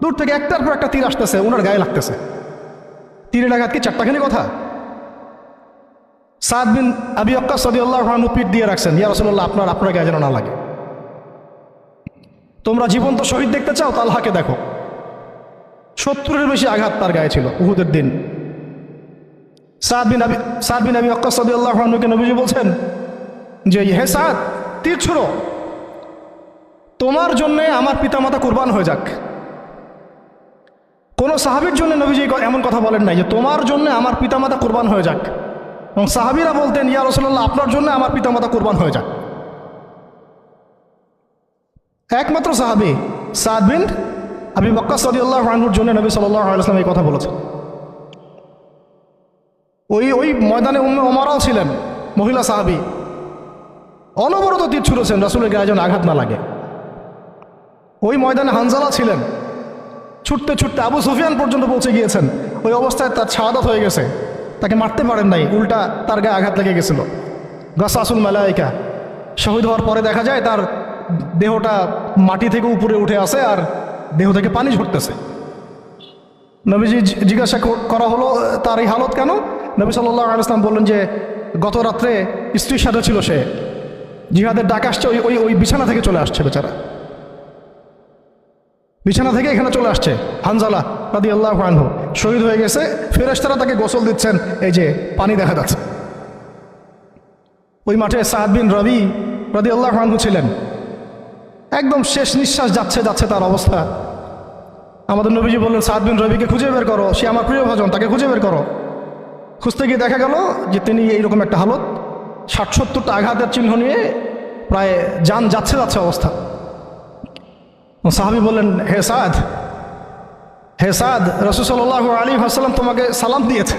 দূর থেকে একটার পর একটা তীর আসতেছে, ওনার গায়ে লাগতেছে। তীরের আঘাত কি চারটাখানি কথা? সাদ বিন আবি ওয়াক্কাস রাদিয়াল্লাহু আনহু পিঠ দিয়ে রাখছেন, ইয়া রাসূলুল্লাহ আপনার গায়ে যেন না লাগে। তোমরা জীবন্ত শহীদ দেখতে চাও, তালহাকে দেখো। 70-এর বেশি আঘাত তার গায়ে ছিল উহুদের দিন। সাদ বিন আবি ওয়াক্কাস রাদিয়াল্লাহু আনহুকে নবীজি বলছেন যে, হে সাদ, তীর ছুঁড়ো, তোমার জন্যে আমার পিতামাতা কুরবান হয়ে যাক। কোন সাহাবীর জন্য নবীজি এমন কথা বলেন নাই যে তোমার জন্য আমার পিতামাতা কুরবান হয়ে যাক। এবং সাহাবীরা বলতেন, ইয়া রাসূলুল্লাহ আপনার জন্য আমার পিতামাতা কুরবান হয়ে যাক। একমাত্র সাহাবী সাদ বিন আবি ওয়াক্কাস রাদিয়াল্লাহু আনহুর জন্য নবী সাল্লাল্লাহু আলাইহি ওয়াসাল্লাম এই কথা বলেছেন। ওই ময়দানে উম্মে ওমরাও ছিলেন, মহিলা সাহাবী, অনবরত তীর ছুঁড়েছেন রাসূলের গায়ে যেন আঘাত না লাগে। ওই ময়দানে হানজালা ছিলেন, ছুটতে ছুটতে আবু সুফিয়ান পর্যন্ত পৌঁছে গিয়েছেন। ওই অবস্থায় তার শাহাদাত হয়ে গেছে, তাকে মারতে পারেন নাই, উল্টা তার গায়ে আঘাত লেগে গেছিল। গাসাসুল মালাইকা, শহীদ হওয়ার পরে দেখা যায় তার দেহটা মাটি থেকে উপরে উঠে আসে আর দেহ থেকে পানি ঝরতেছে। নবীজি জিজ্ঞাসা করা হলো তার এই হালত কেন? নবী সাল্লাল্লাহু আলাইহি ওয়াসাল্লাম বললেন যে গত রাত্রে স্ত্রীর সাথে ছিল, সে জিহাদের ডাক আসছে, ওই বিছানা থেকে চলে আসছে, বেচারা বিছানা থেকে এখানে চলে আসছে। হানজালা রাদিয়াল্লাহু আনহু শহীদ হয়ে গেছে, ফেরেশতারা তাকে গোসল দিচ্ছেন, এই যে পানি দেখা যাচ্ছে। ওই মাঠে সাদ বিন রবি রাদিয়াল্লাহু আনহু ছিলেন, একদম শেষ নিঃশ্বাস যাচ্ছে তার অবস্থা। আমাদের নবীজি বললেন, সাদ বিন রবিকে খুঁজে বের করো, সে আমার প্রিয় ভাজন, তাকে খুঁজে বের করো। খুঁজতে গিয়ে দেখা গেল যে তিনি এইরকম একটা হালত, 60-70টা আঘাতের চিহ্ন নিয়ে প্রায় যান যাচ্ছে অবস্থা। সাহাবী বললেন, হে সাদ, রাসূল সাল্লাল্লাহু আলাইহি ওয়াসাল্লাম তোমাকে সালাম দিয়েছে।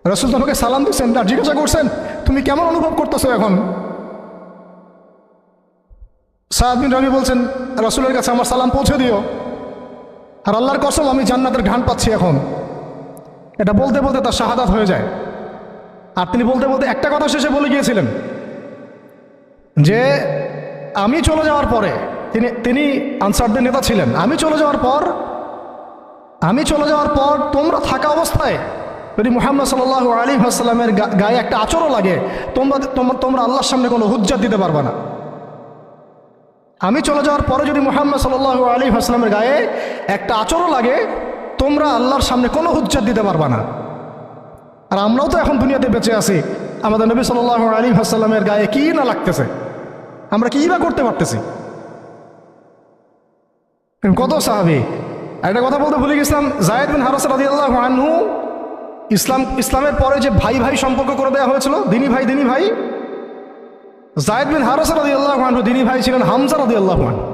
রাসূল তোমাকে সালাম দিয়েছেন, আর জিজ্ঞাসা করছেন তুমি কেমন অনুভব করতেছো এখন? সাদ বিন রবি বলছেন, রাসূলের কাছে আমার সালাম পৌঁছে দিও, আর আল্লাহর কসম আমি জান্নাতের ঘ্রাণ পাচ্ছি এখন। এটা বলতে বলতে তার শাহাদাত হয়ে যায়। আর তিনি বলতে বলতে একটা কথা শেষে বলে গিয়েছিলেন যে আমি চলে যাওয়ার পরে, তিনি আনসারদের নেতা ছিলেন, আমি চলে যাওয়ার পর তোমরা থাকা অবস্থায় যদি মুহাম্মদ সাল্লাল্লাহু আলাইহি ওয়াসাল্লামের গায়ে একটা আঁচড়ও লাগে, তোমরা আল্লাহর সামনে কোনো হুজ্জাত দিতে পারবে না। আমি চলে যাওয়ার পরে যদি মুহাম্মদ সাল্লাল্লাহু আলাইহি ওয়াসাল্লামের গায়ে একটা আঁচড়ও লাগে, তোমরা আল্লাহর সামনে কোনো হুজ্জাত দিতে পারবে না। আর আমরাও তো এখন দুনিয়াতে বেঁচে আছি, আমাদের নবী সাল্লাল্লাহু আলাইহি ওয়াসাল্লামের গায়ে কি না লাগতেছে, আমরা কি বা করতে পারতেছি? কত সাহাবী। একটা কথা বলতে ভুলে গেছিলাম, যায়েদ বিন হারেসা রাদিয়াল্লাহু আনহু ইসলামের পরে যে ভাই সম্পর্ক করে দেওয়া হয়েছিল, দিনী ভাই, যায়েদ বিন হারেসা রাদিয়াল্লাহু আনহু দিনী ভাই ছিলেন হামজা রাদিয়াল্লাহু আনহু,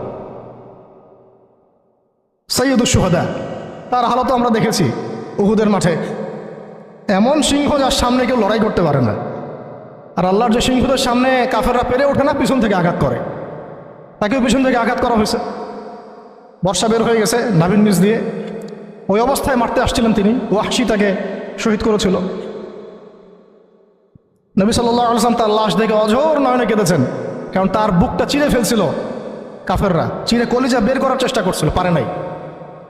সাইয়্যিদুশ শুহাদা। তার হালত আমরা দেখেছি উহুদের মাঠে। এমন সিংহ যার সামনে কেউ লড়াই করতে পারে না। আর আল্লাহর যে সিংহদের সামনে কাফেররা পেরে ওঠে না, পিছন থেকে আঘাত করে, তাকেও পিছন থেকে আঘাত করা হয়েছে। বর্ষা বের হয়ে গেছে নাভির নিচ দিয়ে, ওই অবস্থায় মারতে আসছিলেন তিনি, ওয়াহশী তাকে শহীদ করেছিল। নবী সাল্লাল্লাহু আলাইহি ওয়াসাল্লাম তার লাশ দেখে অঝোর নয়নে কেঁদেছেন, কারণ তার বুকটা চিরে ফেলছিল কাফেররা, চিরে কলিজা বের করার চেষ্টা করছিল, পারে নাই।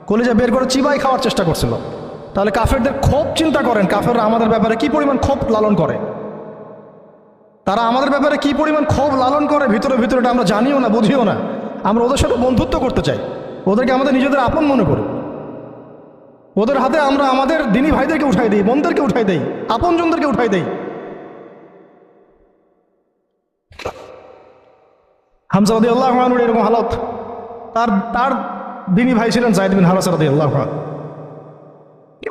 কলিজা বের করে চিবাই খাওয়ার চেষ্টা করছিল। তাহলে কাফেরদের ক্ষোভ চিন্তা করেন, কাফেররা আমাদের ব্যাপারে কি পরিমাণ ক্ষোভ লালন করে, তারা আমাদের ব্যাপারে কি পরিমাণ ক্ষোভ লালন করে ভিতরে ভিতরে এটা আমরা জানিও না, বুঝিও না। আমরা ওদের সাথে বন্ধুত্ব করতে চাই, ওদেরকে আমাদের নিজেদের আপন মনে করি, ওদের হাতে আমরা আমাদের দিনী ভাইদেরকে উঠাই দিই, বোনদেরকে উঠাই দেই, আপনজনদেরকে উঠাই দেই। হামজা রাদিয়াল্লাহু আনহুর এরকম হালত। তার দিনী ভাই ছিলেন যায়েদ বিন হারেসা রাদিয়াল্লাহু আনহু।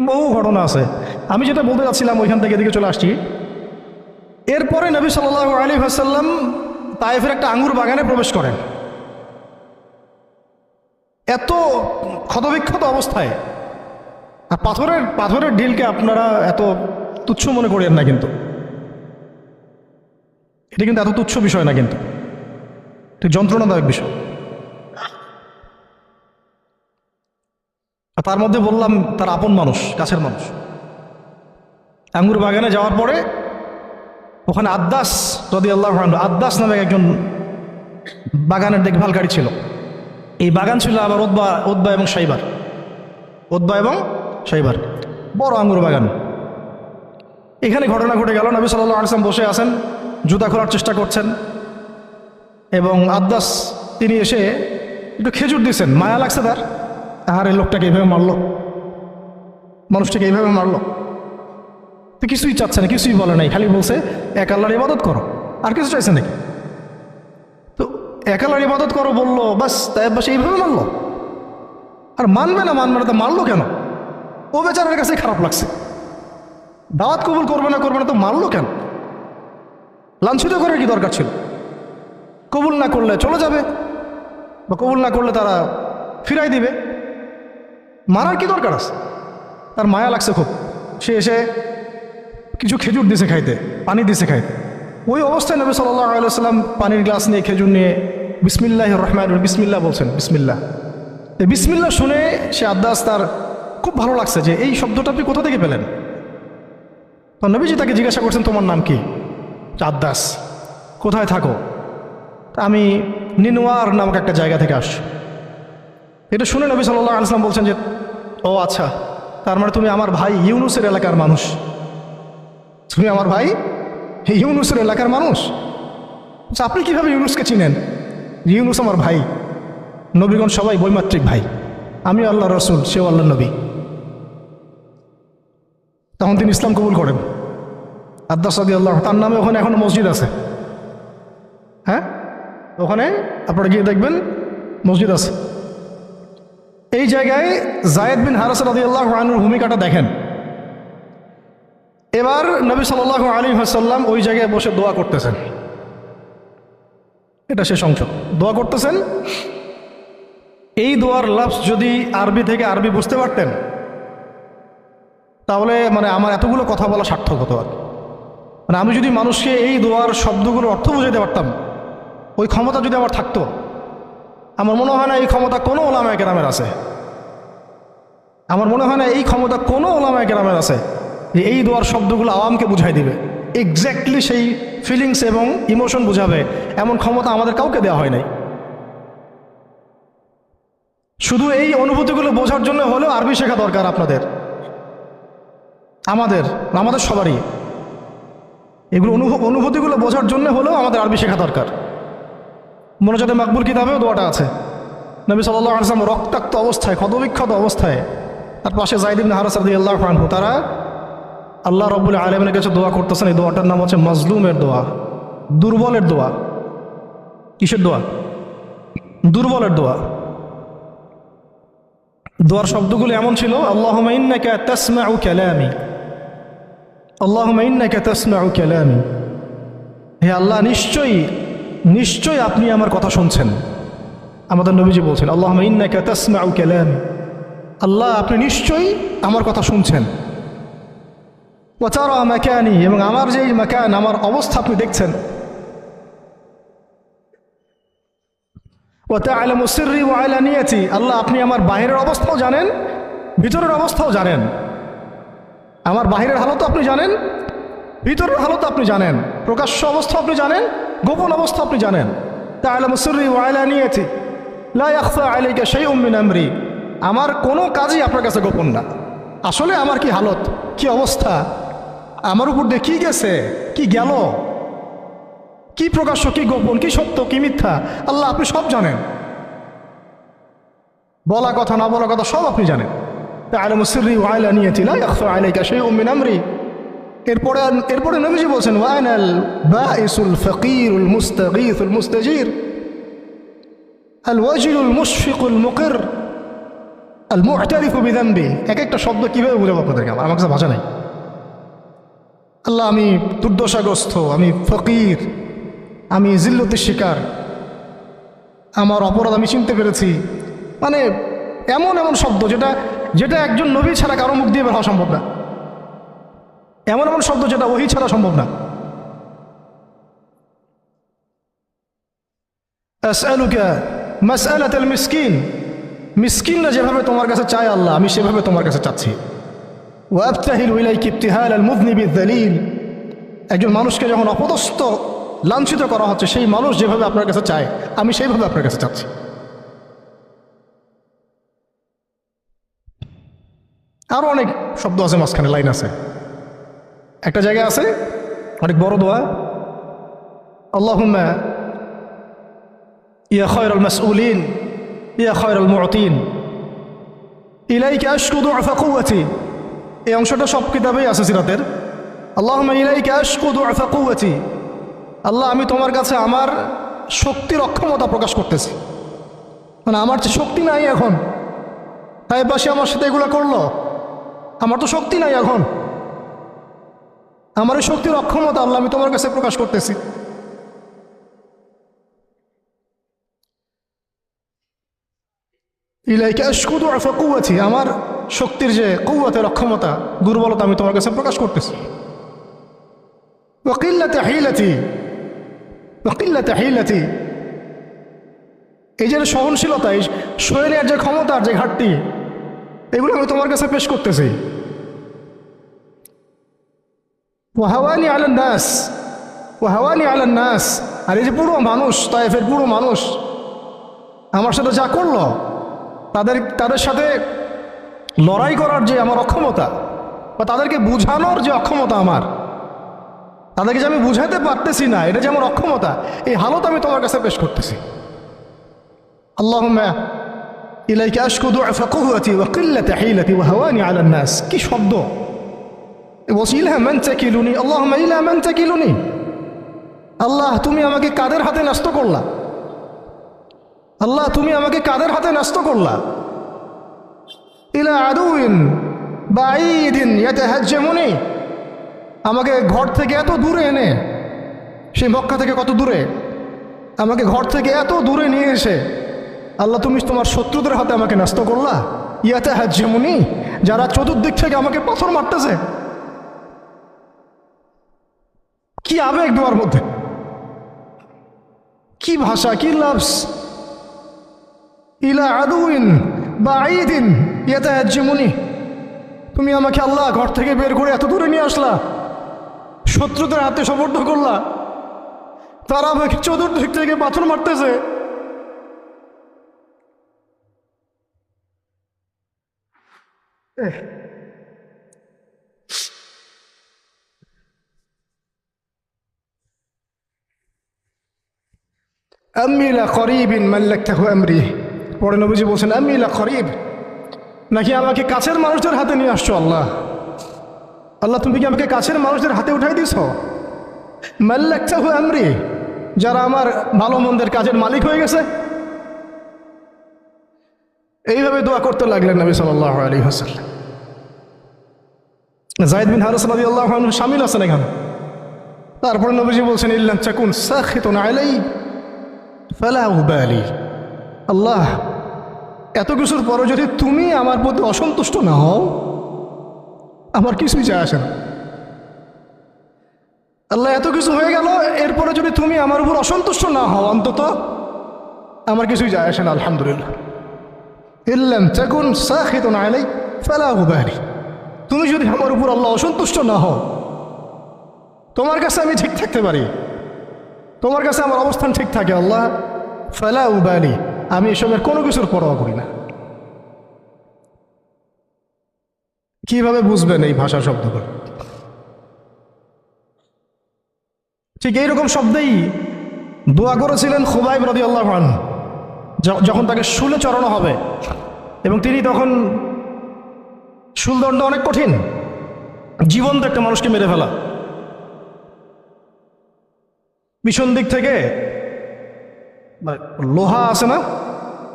বহু ঘটনা আছে, আমি যেটা বলতে যাচ্ছিলাম ওইখান থেকে এদিকে চলে আসছি। এরপরে নবী সাল্লাল্লাহু আলাইহি ওয়াসাল্লাম তায়েফের একটা আঙ্গুর বাগানে প্রবেশ করেন, এত ক্ষতবিক্ষত অবস্থায়। আর পাথরের ঢিলকে আপনারা এত তুচ্ছ মনে করেন না, কিন্তু এটা কিন্তু এত তুচ্ছ বিষয় না, কিন্তু ঠিক যন্ত্রণাদায়ক বিষয়। আর তার মধ্যে বললাম তার আপন মানুষ, কাছের মানুষ। আঙ্গুর বাগানে যাওয়ার পরে ওখানে আদ্দাস রাদিয়াল্লাহু আনহু, আদ্দাস নামে একজন বাগানের দেখভালকারী ছিল। এই বাগান ছিল আবার উতবা এবং শাইবার, বড় আঙ্গুর বাগান। এখানে ঘটনা ঘটে গেল, নবী সাল্লাল্লাহু আলাইহি ওয়াসাল্লাম বসে আছেন, জুতা খোলার চেষ্টা করছেন, এবং আদ্দাস তিনি এসে একটু খেজুর দিয়েছেন। মায়া লাগছে তার, আর এই লোকটাকে এইভাবে মারলো, মানুষটাকে এইভাবে মারলো। তো কিছুই চাচ্ছে না, কিছুই বলে নাই, খালি বলছে এক আল্লাহর ইবাদত করো, আর কিছু চাইছে নাকি? তো এক আল্লাহর ইবাদত করো বললো, বাস তাই বাস এইভাবে মারলো। আর মানবে না তো মারলো কেন? ও বেচারের কাছে খারাপ লাগছে, দাওয়াত কবুল করবে না তো মারলো কেন? লাঞ্ছিত করার কি দরকার ছিল? কবুল না করলে চলে যাবে, বা কবুল না করলে তারা ফিরাই দিবে, মারার কি দরকার আছে? তার মায়া লাগছে খুব। সে এসে কিছু খেজুর দিছে খাইতে, পানি দিছে খাইতে। ওই অবস্থায় নবী সাল্লাল্লাহু আলাইহি ওয়াসাল্লাম পানির গ্লাস নিয়ে, খেজুর নিয়ে বিসমিল্লাহির রহমানির রহিম, বিসমিল্লাহ বলছেন। বিসমিল্লাহ শুনে সে আদ্দাস, তার খুব ভালো লাগছে যে এই শব্দটা আপনি কোথা থেকে পেলেন? তো নবীজি তাকে জিজ্ঞাসা করছেন, তোমার নাম কি? আদ্দাস। কোথায় থাকো? আমি নিনওয়ার নামক একটা জায়গা থেকে আসছি। এটা শুনে নবী সাল্লাল্লাহু আলাইহি ওয়াসাল্লাম বলছেন যে, ও আচ্ছা, তার মানে তুমি আমার ভাই ইউনুসের এলাকার মানুষ। তুমি আমার ভাই ইউনুসের এলাকার মানুষ? আচ্ছা, আপনি কিভাবে ইউনুসকে চিনেন? ইউনুস আমার ভাই, নবীগণ সবাই বৈমাত্রিক ভাই, আমি আল্লাহ রসুল, সেও আল্লাহ নবী। তখন তিনি ইসলাম কবুল করেন। আদ্দাস রাদিয়াল্লাহু, তার নামে ওখানে এখনো মসজিদ আছে। হ্যাঁ, ওখানে আপনারা গিয়ে দেখবেন মসজিদ আছে। এই জায়গায় যায়েদ বিন হারেসা রাদিয়াল্লাহু আনহুর ভূমিকাটা দেখেন। এবার নবী সাল্লাল্লাহু আলাইহি ওয়াসাল্লাম ওই জায়গায় বসে দোয়া করতেছেন। এটা শেষ অংশ, দোয়া করতেছেন। এই দোয়ার লফজ যদি আরবি থেকে আরবি বুঝতে পারতেন, তাহলে মানে আমার এতগুলো কথা বলা সার্থক হতো। আর মানে আমি যদি মানুষকে এই দোয়ার শব্দগুলোর অর্থ বুঝাইতে পারতাম, ওই ক্ষমতা যদি আমার থাকতো, আমার মনে হয় না এই ক্ষমতা কোনো ওলামায়ে কেরামের আছে। আমার মনে হয় না এই ক্ষমতা কোনো ওলামায়ে কেরামের আছে যে এই দোয়ার শব্দগুলো আওয়ামকে বুঝাই দিবে, এক্স্যাক্টলি সেই ফিলিংস এবং ইমোশন বুঝাবে, এমন ক্ষমতা আমাদের কাউকে দেওয়া হয় নাই। শুধু এই অনুভূতিগুলো বোঝার জন্য হলেও আরবি শেখা দরকার আপনাদের, আমাদের সবারই। এগুলো অনুভূতিগুলো বোঝার জন্য হলেও আমাদের আরবি শেখা দরকার। মোনাজাতে মাকবুল কিতাবেও দোয়াটা আছে। নবী সাল্লাল্লাহু আলাইহি ওয়াসাল্লাম রক্তাক্ত অবস্থায়, ক্ষতবিক্ষত অবস্থায়, তার পাশে যায়েদ ইবনে হারেসা রাদিয়াল্লাহু আনহু, তারা আল্লাহ রাব্বুল আলামিনের কাছে দোয়া করতেছেন। এই দোয়াটার নাম হচ্ছে মাজলুমের দোয়া, দুর্বলের দোয়া। কিসের দোয়া? দুর্বলের দোয়া। দোয়ার শব্দগুলো এমন ছিল, আল্লাহুম্মা ইন্নাকা তাসমাউ কালামি, আল্লাহুম্মা ইন্নাকা তাসমাউ কালামি, হে আল্লাহ, নিশ্চয়ই আপনি আমার কথা শুনছেন। আমাদের নবীজি বলছেন, আল্লাহুম্মা ইন্নাকা তাসমাউ কালামি, আল্লাহ আপনি নিশ্চয়ই আমার কথা শুনছেন। ওয়া তারা মাকানি, এবং আমার যে মাকান, আমার অবস্থা আপনি দেখছেন। ওয়া তা'লামু সিররি ওয়া আলানিয়াতি, আল্লাহ আপনি আমার বাহিরের অবস্থাও জানেন, ভিতরের অবস্থাও জানেন। আমার বাহিরের হালতও আপনি জানেন, ভিতরের হালতও আপনি জানেন, প্রকাশ্য অবস্থা আপনি জানেন, গোপন অবস্থা আপনি জানেন। তা'লামু সিররি ওয়া আলানিয়াতি লা ইয়াখফা আলাইকা শাইউম মিন আমরি, আমার কোনো কাজই আপনার কাছে গোপন না। আসলে আমার কি হালত, কি অবস্থা, আমার উপর দিয়ে কি গেছে, কি গেল, কি প্রকাশ্য, কি গোপন, কি সত্য, কি মিথ্যা, আল্লাহ আপনি সব জানেন। বলা কথা না বলা কথা সব আপনি জানেন। তা'লামু সিররি ওয়া আলানিয়াতি লা ইয়াখফা আলাইকা শাইউম মিন আমরি। এরপরে নবীজি বলছেন ওয়া আনাল বাঈসুল ফাকিরুল মুস্তাগীসুল মুস্তাজির আল ওয়াজিলুল মুশফিকুল মুকির আল মু'তারিফু বিযামবি। এক একটা শব্দ কিভাবে বুঝাবো আপনাদেরকে, আমার কাছে ভাষা নাই। আল্লাহ আমি দুর্দশাগ্রস্ত, আমি ফকির, আমি জিল্লতের শিকার, আমার অপরাধ আমি চিনতে পেরেছি। মানে এমন এমন শব্দ যেটা একজন নবী ছাড়া কারো মুখ দিয়ে বের হওয়া সম্ভব না। এমন এমন শব্দ যেটা ওহী ছাড়া সম্ভব না। আসআলুকা মাসআলাতাল মিসকিন, মিসকিনরা যেভাবে তোমার কাছে চায় আল্লাহ আমি সেভাবে তোমার কাছে চাচ্ছি। ওয়া আবতাহিলু ইলাইকা ইবতিহালাল মুযনিবিয যালিল, একজন মানুষকে যখন অপদস্থ লাঞ্ছিত করা হচ্ছে সেই মানুষ যেভাবে আপনার কাছে চায় আমি সেইভাবে আপনার কাছে চাচ্ছি। আরো অনেক শব্দ আছে, মাঝখানে লাইন আছে। একটা জায়গায় আছে অনেক বড় দোয়া, আল্লাহুম্মা ইয়া খায়রাল মাসউলিন ইয়া খায়রাল মু'তিন ইলাইকা আশকু দু'ফা কুওয়াতি। এই অংশটা সব কিতাবেই আছে সিরাতের। আল্লাহুম্মা ইলাইকা আশকু দু'ফা কুওয়াতি, আল্লাহ আমি তোমার কাছে আমার শক্তির অক্ষমতা প্রকাশ করতেছি। মানে আমার যে শক্তি নাই এখন, তাই পাশে আমার সাথে এগুলো করলো, আমার তো শক্তি নাই এখন, আমার এই শক্তির অক্ষমতা আল্লাহ আমি তোমার কাছে প্রকাশ করতেছি। ইলাইকা আশকু দু'ফা কুওয়াতি, আমার শক্তির যে কুওয়াতের অক্ষমতা, দুর্বলতা আমি তোমার কাছে প্রকাশ করতেছি। ওয়া কিল্লাতা হিলাতি, ওয়া কিল্লাতা হিলাতি, এই যে সহনশীলতা, এই সয়ে নেওয়ার যে ক্ষমতার যে ঘাটতি, এগুলো আমি তোমার কাছে পেশ করতেছি। ওয়া হাওয়ানি আলান নাস, ওয়া হাওয়ানি আলান নাস, আর এই যে পুরো মানুষ, তায়েফের পুরো মানুষ আমার সাথে যা করলো, তাদের সাথে লড়াই করার যে আমার অক্ষমতা, বা তাদেরকে বুঝানোর যে অক্ষমতা আমার, তাদেরকে যে আমি বুঝাতে পারতেছি না, এটা যে আমার অক্ষমতা, এই হালত আমি তোমার কাছে পেশ করতেছি। আল্লাহুম্মা ইলাইকা আশকু দু'ফা কুওয়াতি ওয়া কিল্লাতা হিলাতি ওয়া হাওয়ানি আলান নাস। কি শব্দ! বলছি ইলা মান তাকিলুনি, আল্লাহুম্মা ইলা মান তাকিলুনি, আল্লাহ তুমি আমাকে কাদের হাতে ন্যস্ত করলা, আল্লাহ তুমি আমাকে কাদের হাতে ন্যস্ত করলা। ইলা আদুইন বাঈদিন ইয়াতাহাজ্জামুনি, আমাকে ঘর থেকে এত দূরে এনে, সেই মক্কা থেকে কত দূরে, আমাকে ঘর থেকে এত দূরে নিয়ে এসে আল্লাহ তুমি তোমার শত্রুদের হাতে আমাকে ন্যস্ত করলা। ইয়াতাহাজ্জামুনি, যারা চতুর্দিক থেকে আমাকে পাথর মারতেছে। কি আবেগ দোয়ার মধ্যে, কি ভাষা, কি লাফজ! ইলা আদুইন বাঈদিন ইয়াতাহাজ্জামুনি, তুমি আমাকে আল্লাহ ঘর থেকে বের করে এত দূরে নিয়ে আসলা, শত্রুদের হাতে সমর্থ করলা, তারা আমাকে চতুর্দিক থেকে পাথর মারতেছে। আম্মি লা করিবিন মাল্লাকতাহু আমরি, পরে নবীজি বলছেন আম্মি লা করিব, নাকি আমাকে কাছের মানুষদের হাতে নিয়ে আসছো আল্লাহ, আল্লাহ তুমি কি আমাকে কাছের মানুষদের হাতে উঠাই দিছ। মাল্লাকতাহু আমরি, যারা আমার ভালো মন্দের কাজের মালিক হয়ে গেছে। এইভাবে দোয়া করতে লাগলেন নবী সাল্লাল্লাহু আলাইহি ওয়াসাল্লাম। যায়েদ বিন হারিস রাদিয়াল্লাহু আনহু শামিল আছেন এখানে। তারপরে নবীজি বলছেন ইল্লাম তাকুন সাখিতুন আলাই ফালা উবালি, আল্লাহ এত কিছুর পরে যদি তুমি আমার প্রতি অসন্তুষ্ট না হও আমার কিছুই যায় আসে না। আল্লাহ এত কিছু হয়ে গেল, এরপরে যদি তুমি আমার উপর অসন্তুষ্ট না হও অন্তত আমার কিছুই যায় আসে না। আলহামদুলিল্লাহ। ইল্লাম তাকুন সাখিতুন আলাই ফালা উবালি, তুমি যদি আমার উপর আল্লাহ অসন্তুষ্ট না হও, তোমার কাছে আমি ঠিক থাকতে পারি, তোমার কাছে আমার অবস্থান ঠিক থাকে আল্লাহ, ফালা উবালি, আমি এসবের কোনো কিছুর পরোয়া করি না। কিভাবে বুঝবেন এই ভাষার শব্দগুলো? ঠিক এইরকম শব্দেই দোয়া করেছিলেন খুবাইব রাদিয়াল্লাহু আনহু যখন তাকে শুলে চড়ানো হবে, এবং তিনি তখন শুলদণ্ড অনেক কঠিন, জীবন্ত একটা মানুষকে মেরে ফেলা, পিছন দিক থেকে লোহা আছে না,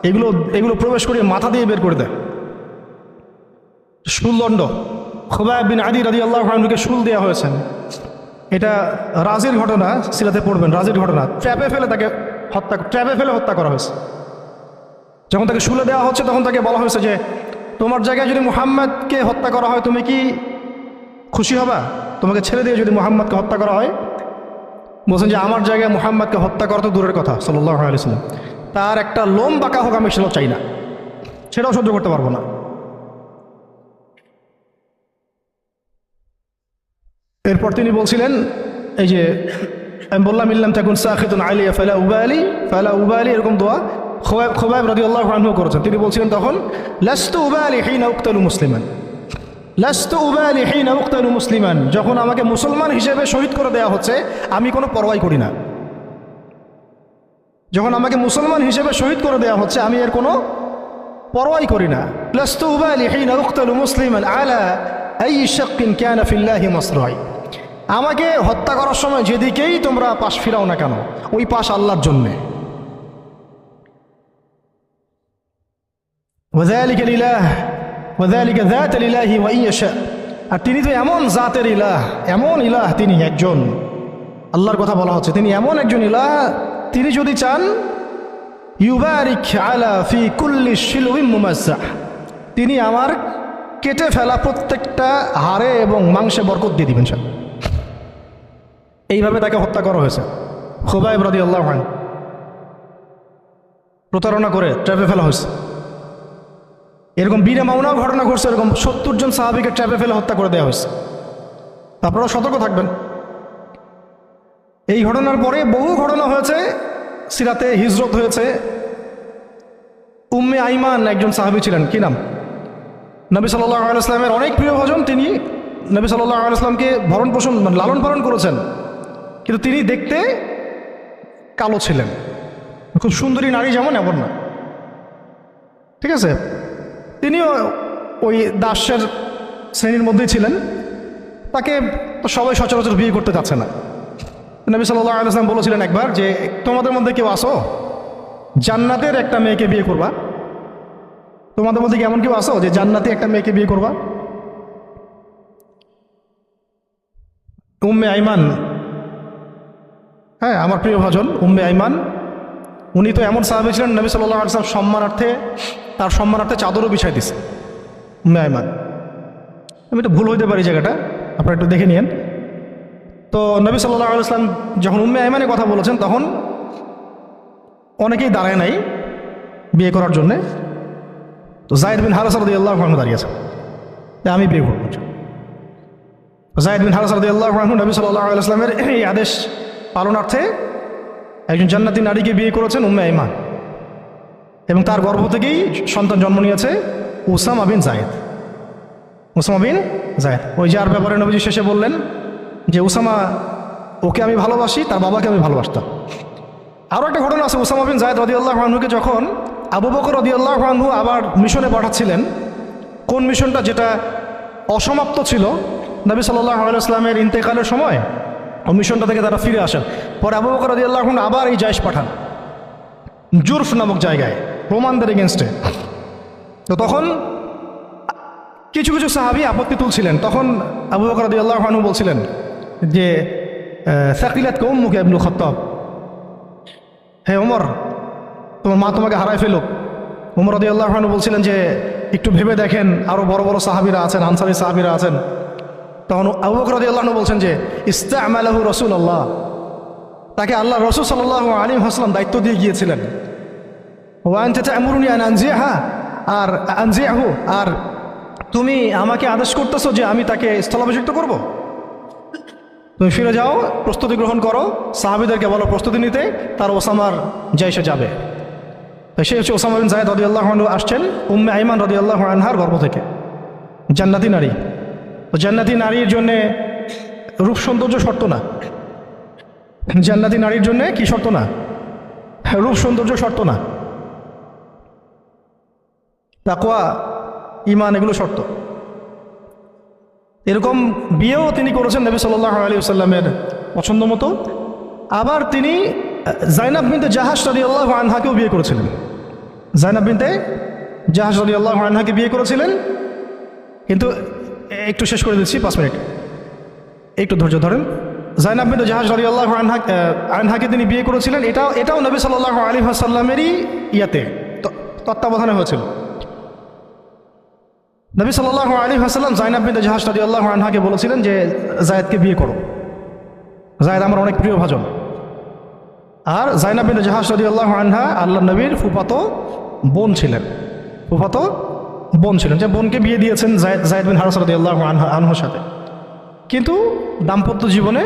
এগুলো এগুলো প্রবেশ করিয়ে মাথা দিয়ে বের করে দেয়। শুলদণ্ড খুবাইব বিন আদি রাদিয়াল্লাহু আনহুকে শুল দেওয়া হয়েছে। এটা রাজির ঘটনা, সিরাতে পড়বেন, রাজির ঘটনা। ট্র্যাপে ফেলে হত্যা করা হয়েছে। যখন তাকে শুলে দেওয়া হচ্ছে তখন তাকে বলা হয়েছে যে তোমার জায়গায় যদি মুহাম্মদকে হত্যা করা হয় তুমি কি খুশি হবা? তোমাকে ছেড়ে দিয়ে যদি মুহাম্মদকে হত্যা করা হয়? বলছেন যে আমার জায়গায় মুহাম্মদকে হত্যা করা তো দূরের কথা, সাল্লাল্লাহু আলাইহি ওয়াসাল্লাম, তার একটা লোম বাঁকা হোক আমি সেটাও চাই না, সেটাও সহ্য করতে পারবো না। এরপর তিনি বলছিলেন, এই যে আমি বললাম ইল্লাম তাকুন সাখিতুন আলাইয়া ফালা উবালি, এরকম দোয়া খুবাইব রাদিয়াল্লাহু আনহু করেছেন। তিনি বলছিলেন তখন লাস্তু উবালি হিনা উক্তালু মুসলিমান, লাস্তু উবালি হিনা উক্তালু মুসলিমান, যখন আমাকে মুসলমান হিসেবে শহীদ করে দেওয়া হচ্ছে আমি কোনো পরোয়াই করি না। যখন আমাকে মুসলমান হিসেবে শহীদ করে দেওয়া হচ্ছে আমি এর কোনো পরোয়াই করি না। লাস্তু উবালি হিনা উক্তালু মুসলিমান আলা আই শাক্কিন কানা ফিল্লাহি মাসরাই, আমাকে হত্যা করার সময় যেদিকেই তোমরা পাশ ফিরাও না কেন ওই পাশ আল্লাহর জন্যে। ওয়াযালিকা লিলাহ ওয়াযালিকা যাতুল ইলাহি ওয়া ইয়াশা, আর তিনি তো এমন জাতের ইলাহ, এমন ইলাহ, তিনি একজন, আল্লাহর কথা বলা হচ্ছে, তিনি এমন একজন ইলাহ, তিনি যদি চান ইউবারিক আলা ফি কুল্লি শিলউইন মুমাজ্জাহ, তিনি আমার কেটে ফেলা প্রত্যেকটা হাড়ে এবং মাংসে বরকত দিয়ে দিবেন। এইভাবে তাকে হত্যা করা হয়েছে। খুবাইব রাদিয়াল্লাহু আনহু প্রতারণা করে ট্র্যাপে ফেলা হয়েছে। এরকম বীরে মাউনাও ঘটনা ঘটছে, এরকম 70 জন সাহাবীকে ট্র্যাপে ফেলে হত্যা করে দেওয়া হয়েছে। আপনারা সতর্ক থাকবেন। এই ঘটনার পরে বহু ঘটনা হয়েছে, সিরাতে হিজরত হয়েছে। উম্মে আইমান একজন সাহাবী ছিলেন, কি নাম, নবী সাল্লাল্লাহু আলাইহি ওয়াসাল্লামের অনেক প্রিয় ভজন। তিনি নবী সাল্লাল্লাহু আলাইহি ওয়াসাল্লামকে ভরণ পোষণ লালন পালন করেছেন, কিন্তু তিনি দেখতে কালো ছিলেন, খুব সুন্দরী নারী যেমন এমন না, ঠিক আছে। তিনিও ওই দাসের শ্রেণীর মধ্যেই ছিলেন। তাকে তো সবাই সচরাচর বিয়ে করতে চাচ্ছে না। নবী সাল্লাল্লাহু আলাইহি ওয়াসাল্লাম বলেছিলেন একবার যে তোমাদের মধ্যে কেউ আসো জান্নাতের একটা মেয়েকে বিয়ে করবা? তোমাদের মধ্যে কি এমন কেউ আসো যে জান্নাতে একটা মেয়েকে বিয়ে করবা? উম্মে আইমান, হ্যাঁ আমার প্রিয় ভজন উম্মে আইমান, উনি তো এমন সাহাবী ছিলেন নবী সাল্লাল্লাহু আলাইহি ওয়াসাল্লাম তার সম্মানার্থে চাদরও বিছাই দিছে। উম্মে আইমান, আমি একটু ভুল হইতে পারি জায়গাটা, আপনারা একটু দেখে নিন। তো নবী সাল্লাল্লাহু আলাইহি ওয়াসাল্লাম যখন উম্মে আইমানের কথা বলেছেন তখন অনেকেই দাঁড়ায় নাই বিয়ে করার জন্যে। তো যায়েদ বিন হারেসা রাদিয়াল্লাহু আনহু দাঁড়িয়েছে, আমি বিয়ে করব। যায়েদ বিন হারেসা রাদিয়াল্লাহু আনহু নবী সাল্লাল্লাহু আলাইহি ওয়াসাল্লামের এই আদেশ পালনার্থে একজন জান্নাতি নারীকে বিয়ে করেছেন, উম্মে আইমান, এবং তার গর্ভ থেকেই সন্তান জন্ম নিয়েছে উসামা বিন যায়েদ। উসামা বিন যায়েদ, ওই যার ব্যাপারে নবীজি শেষে বললেন যে উসামা, ওকে আমি ভালোবাসি, তার বাবাকে আমি ভালোবাসতাম। আরও একটা ঘটনা আছে, উসামা বিন যায়েদ রাদিয়াল্লাহু আনহুকে যখন আবু বকর রাদিয়াল্লাহু আনহু আবার মিশনে পাঠাচ্ছিলেন, কোন মিশনটা যেটা অসমাপ্ত ছিল, নবী সাল্লাল্লাহু আলাইহি ওয়াসাল্লামের ইন্তেকালের সময় ওই মিশনটা থেকে তারা ফিরে আসেন। পরে আবু বকর রাদিয়াল্লাহু আনহু আবার এই জায়েশ পাঠান জুরফ নামক জায়গায় রোমানদের এগেনস্টে। তো তখন কিছু কিছু সাহাবী আপত্তি তুলছিলেন। তখন আবু বকর রাদিয়াল্লাহু আনহু বলছিলেন যে সাকিলাতকা উম্মুকা ইবনুল খাত্তাব, হে ওমর তোমার মা তোমাকে হারায় ফেলুক। ওমর রাদিয়াল্লাহু আনহু বলছিলেন যে একটু ভেবে দেখেন, আরও বড় বড় সাহাবীরা আছেন, আনসারী সাহাবীরা আছেন। তখন আবু বকর রাদিয়াল্লাহু আনহু বলছেন যে ইস্তা'মালাহু রাসূলুল্লাহ, তাকে আল্লাহ রাসূল সাল্লাল্লাহু আলাইহি ওয়াসাল্লাম দায়িত্ব দিয়ে গিয়েছিলেন। ওয়া আনতা তা'মুরুনি আন আনজিহা, আর আনজিহু, আর তুমি আমাকে আদেশ করতেছো যে আমি তাকে স্থলাভিষিক্ত করব? তুমি ফিরে যাও, প্রস্তুতি গ্রহণ করো, সাহাবীদেরকে বলো প্রস্তুতি নিতে, তার ওসামার জায়েশে যাবে। সে হচ্ছে ওসামা বিন যায়েদ রাদিয়াল্লাহু আনহু, আসছেন উম্মে আইমান রাদিয়াল্লাহু আনহার গর্ভ থেকে। জান্নাতি নারী। তো জান্নাতি নারীর জন্যে রূপ সৌন্দর্য শর্ত না। জান্নাতি নারীর জন্য কি শর্ত না? রূপ সৌন্দর্য শর্ত না, তাকওয়া, ঈমান এগুলো শর্ত। এরকম বিয়েও তিনি করেছেন নবী সাল্লাল্লাহু আলাইহি ওয়াসাল্লামের পছন্দ মতো। আবার তিনি যায়নাব বিনতে জাহাশ রাদিয়াল্লাহু আনহাকেও বিয়ে করেছিলেন। যায়নাব বিনতে জাহাশ রাদিয়াল্লাহু আনহাকে বিয়ে করেছিলেন। কিন্তু একটু শেষ করে দিচ্ছি, 5 মিনিট, একটু ধৈর্য ধরেন। যায়নাব বিনতে জাহাশ রাদিয়াল্লাহু আনহাকে তিনি বিয়ে করেছিলেন। এটাও নবী সাল্লাল্লাহু আলাইহি ওয়াসাল্লামেরই তত্ত্বাবধানে হয়েছিল। নবী সাল্লাল্লাহু আলাইহি ওয়াসাল্লাম যায়নাব বিনতে জাহাশ রাদিয়াল্লাহু আনহাকে বলেছিলেন যে যায়েদকে বিয়ে করো, যায়েদ আমার অনেক প্রিয় ভাজন। আর যায়নাব বিনতে জাহাশ রাদিয়াল্লাহু আনহা আল্লাহর নবীর ফুফাতো বোন ছিলেন, যে বোনকে বিয়ে দিয়েছেন যায়েদ বিন হারেসা রাদিয়াল্লাহু আনহুর সাথে। কিন্তু দাম্পত্য জীবনে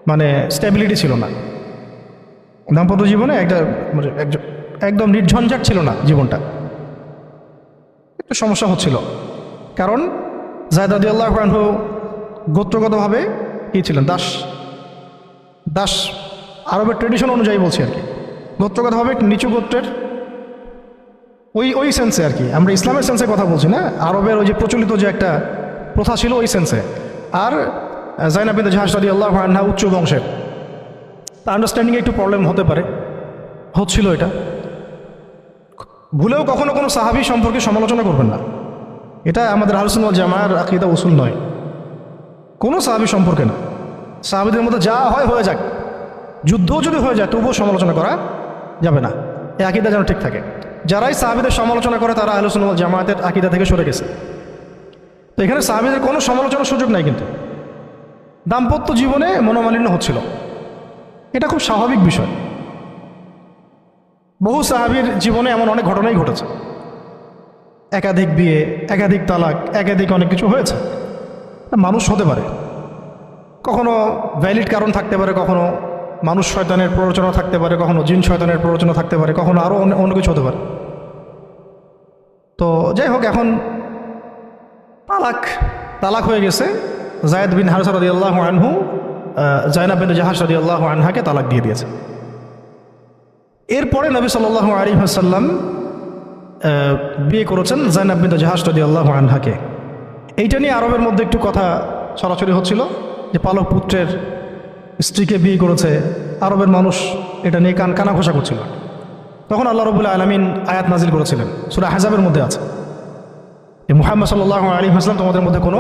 মানে স্টেবিলিটি ছিল না, দাম্পত্য জীবনে একদম নির্ঝঞ্ঝাট ছিল না জীবনটা, একটু সমস্যা হচ্ছিল। কারণ যায়েদ রাদিয়াল্লাহু আনহু গোত্রগতভাবে কি ছিলেন? দাস। আরবের ট্রেডিশন অনুযায়ী বলছি আর কি, গোত্রগতভাবে নিচু গোত্রের ওই সেন্সে আর কি, আমরা ইসলামের সেন্সে কথা বলছি না, আরবের ওই যে প্রচলিত যে একটা প্রথা ছিল ওই সেন্সে। আর যায়নাব বিনতে জাহাশ রাদিয়াল্লাহু আনহা উচ্চ বংশের, তা আন্ডারস্ট্যান্ডিংয়ে একটু প্রবলেম হতে পারে, হচ্ছিল এটা। ভুলেও কখনো কোনো সাহাবী সম্পর্কে সমালোচনা করবেন না, এটা আমাদের আহলে সুন্নাত ওয়াল জামাআর আকীদা উসুল নয়। কোনো সাহাবী সম্পর্কে না, সাহাবীদের মধ্যে যা হয় হয়ে যাক, যুদ্ধও যদি হয়ে যায় তবুও সমালোচনা করা যাবে না, এই আকীদা যেন ঠিক থাকে। যারাই সাহাবীদের সমালোচনা করে তারা আহলে সুন্নাত ওয়াল জামাআতের আকীদা থেকে সরে গেছে। তো এখানে সাহাবীদের কোনো সমালোচনার সুযোগ নাই। কিন্তু দাম্পত্য জীবনে মনোমালিন্য হচ্ছিল, এটা খুব স্বাভাবিক বিষয়। বহু সাহাবীর জীবনে এমন অনেক ঘটনাই ঘটেছে, একাধিক বিয়ে, একাধিক তালাক, একাধিক অনেক কিছু হয়েছে। মানুষ হতে পারে, কখনো ভ্যালিড কারণ থাকতে পারে, কখনো মানুষ শয়তানের প্ররোচনা থাকতে পারে, কখনো জিন শয়তানের প্ররোচনা থাকতে পারে, কখনো আরও অন্য কিছু হতে পারে। তো যাই হোক, এখন তালাক হয়ে গেছে। যায়েদ বিন হারেসা রাদিয়াল্লাহু আনহু যায়নাব বিনতে জাহাশ রাদিয়াল্লাহু আনহাকে তালাক দিয়ে দিয়েছে। এরপরে নবী সাল্লাল্লাহু আলাইহি ওয়াসাল্লাম বিয়ে করেছেন যায়নাব বিনতে জাহাশ রাদিয়াল্লাহু আনহাকে। এইটা নিয়ে আরবের মধ্যে একটু কথা ছড়াছড়ি হচ্ছিল যে পালক পুত্রের স্ত্রীকে বিয়ে করেছে। আরবের মানুষ এটা নিয়ে কানাঘোষা করছিল। তখন আল্লাহ রাব্বুল আলামিন আয়াত নাজিল করেছিলেন, সূরা আহজাবের মধ্যে আছে, মুহাম্মদ সাল্লাল্লাহু আলাইহি ওয়াসাল্লাম তোমাদের মধ্যে কোনো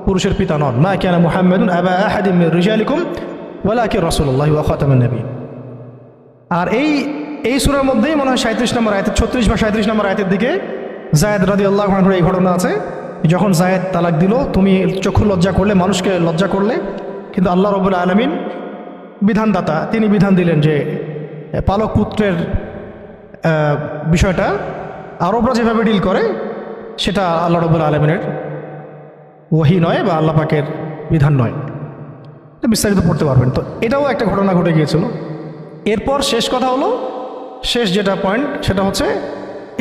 পুরুষের পিতা নন, মা কানা মুহাম্মাদুন আবা আহাদিন মির রিজালিকুম ওয়ালাকিন রাসূলুল্লাহি ওয়া খাতামুন নবী। আর এই সূরার মধ্যেই মনে হয় 37 নম্বর আয়াতে, 36 বা 37 নম্বর আয়াতের দিকে যায়েদ রাদিয়াল্লাহু আনহুর এই ঘটনা আছে। যখন যায়েদ তালাক দিল, তুমি চক্ষু লজ্জা করলে, মানুষকে লজ্জা করলে, কিন্তু আল্লাহ রাব্বুল আলামিন বিধানদাতা, তিনি বিধান দিলেন যে পালক পুত্রের বিষয়টা আরবরা যেভাবে ডিল করে সেটা আল্লাহ রাব্বুল আলামিনের ওহী নয় বা আল্লাহ পাকের বিধান নয়। বিস্তারিত পড়তে পারবেন। তো এটাও একটা ঘটনা ঘটে গিয়েছিল। এরপর শেষ কথা হলো, শেষ যেটা পয়েন্ট সেটা হচ্ছে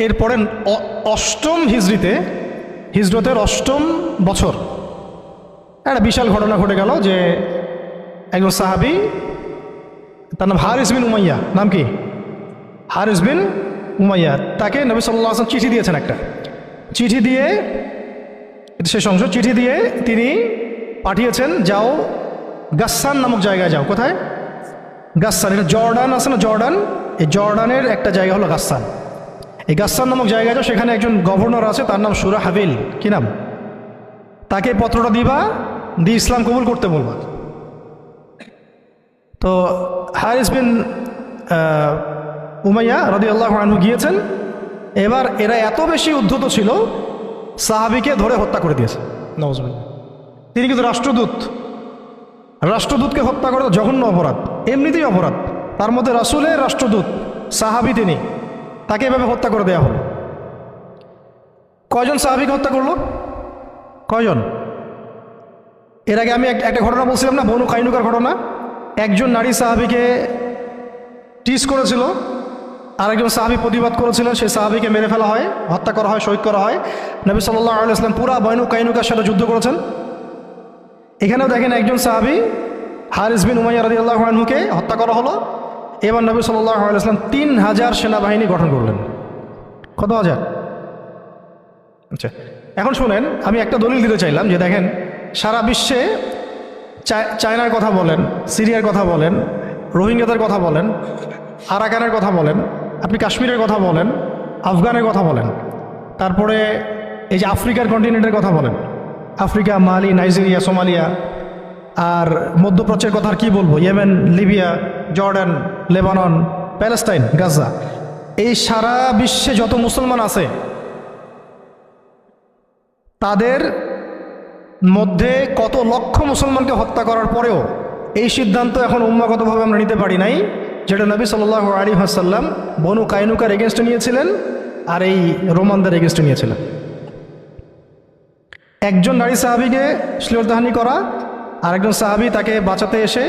এরপরে 8ম হিজরতের 8ম বছর একটা বিশাল ঘটনা ঘটে গেল যে একজন সাহাবী, তার নাম হারিস বিন উমাইয়া, নাম কি? হারিস বিন উমাইয়া। তাকে নবী সাল্লাল্লাহু আলাইহি ওয়াসাল্লাম চিঠি দিয়েছেন, একটা চিঠি দিয়ে, শেষ অংশ, চিঠি দিয়ে তিনি পাঠিয়েছেন, যাও গাসসান নামক জায়গায় যাও। কোথায়? গাসসান। এটা জর্ডান আছে না, জর্ডান, এই জর্ডানের একটা জায়গা হলো গাসসান। এই গাসসান নামক জায়গায় যাও, সেখানে একজন গভর্নর আছে, তার নাম সুরাহাবিল। কি নাম? তাকে পত্রটা দিবা, দিয়ে ইসলাম কবুল করতে বলবা। তো হারিস বিন উমাইয়া রাদিয়াল্লাহু আনহু গিয়েছেন। এবার এরা এত বেশি উদ্ধত ছিল, সাহাবীকে ধরে হত্যা করে দিয়েছে। নাউজুবিল্লাহ। তিনি কিন্তু রাষ্ট্রদূতকে হত্যা করা জঘন্য অপরাধ, এমনিতেই অপরাধ, তার মধ্যে রাসূলের রাষ্ট্রদূত সাহাবী, তিনি, তাকে এভাবে হত্যা করে দেওয়া হলো। কয়জন সাহাবীকে হত্যা করলো? কয়জন? এর আগে আমি একটা ঘটনা বলছিলাম না, বনু কাইনুকার ঘটনা। একজন নারী সাহাবীকে টিজ করেছিল, আরেকজন সাহাবী প্রতিবাদ করেছিলেন, সেই সাহাবীকে মেরে ফেলা হয়, হত্যা করা হয়, শহীদ করা হয়। নবী সাল্লাল্লাহু আলাইহি ওয়াসাল্লাম পুরা বনু কাইনুকার সাথে যুদ্ধ করেছেন। এখানেও দেখেন একজন সাহাবী হারিস বিন উমাইয়া রাদিয়াল্লাহু আনহুকে হত্যা করা হলো। এবার নবী সাল্লাল্লাহু আলাইহি ওয়াসাল্লাম 3000 সেনাবাহিনী গঠন করলেন। কত হাজার? আচ্ছা, এখন শুনেন, আমি একটা দলিল দিতে চাইলাম যে দেখেন, সারা বিশ্বে চায়নার কথা বলেন, সিরিয়ার কথা বলেন, রোহিঙ্গাদের কথা বলেন, আরাকানের কথা বলেন, আপনি কাশ্মীরের কথা বলেন, আফগানের কথা বলেন, তারপরে এই যে আফ্রিকার কন্টিনেন্টের কথা বলেন, আফ্রিকা, মালি, নাইজেরিয়া, সোমালিয়া, আর মধ্যপ্রাচ্যের কথা আর কী বলবো, Yemen, Libya, Jordan, Lebanon, Palestine, Gaza, এই সারা বিশ্বে যত মুসলমান আছে তাদের মধ্যে কত লক্ষ মুসলমানকে হত্যা করার পরেও এই সিদ্ধান্ত এখন উম্মাগতভাবে আমরা নিতে পারি নাই, যেটা নবী সাল্লাল্লাহু আলাইহি ওয়াসাল্লাম বনু কাইনুকার এগেনস্টে নিয়েছিলেন আর এই রোমানদের এগেনস্টে নিয়েছিলেন। একজন নারী সাহাবীকে শ্লীলতাহানি করা, আরেকজন সাহাবী তাকে বাঁচাতে এসে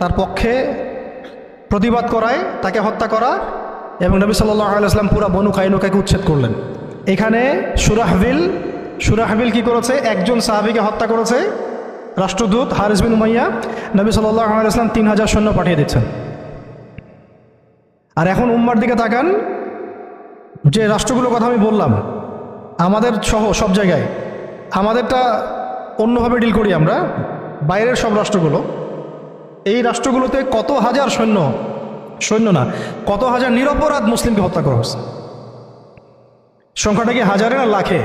তার পক্ষে প্রতিবাদ করায় তাকে হত্যা করা, এবং নবী সাল্লাল্লাহু আলাইহি ওয়াসাল্লাম পুরা বনু কাইনুকাকে উচ্ছেদ করলেন। এখানে সুরাহবিল কি করেছে? একজন সাহাবীকে হত্যা করেছে, রাষ্ট্রদূত হারিস বিন উমাইয়া। নবী সাল্লাল্লাহু আলাইহি ওয়াসাল্লাম 3000 সৈন্য পাঠিয়ে দিচ্ছেন। আর এখন উম্মার দিকে তাকান, যে রাষ্ট্রগুলোর কথা আমি বললাম, আমাদের সহ সব জায়গায় আমাদেরটা অন্যভাবে ডিল করি আমরা, বাইরের সব রাষ্ট্রগুলো, এই রাষ্ট্রগুলোতে কত হাজার সৈন্য না, কত হাজার নিরপরাধ মুসলিমকে হত্যা করা হয়েছে। সংখ্যাটা কি হাজারে না লাখে?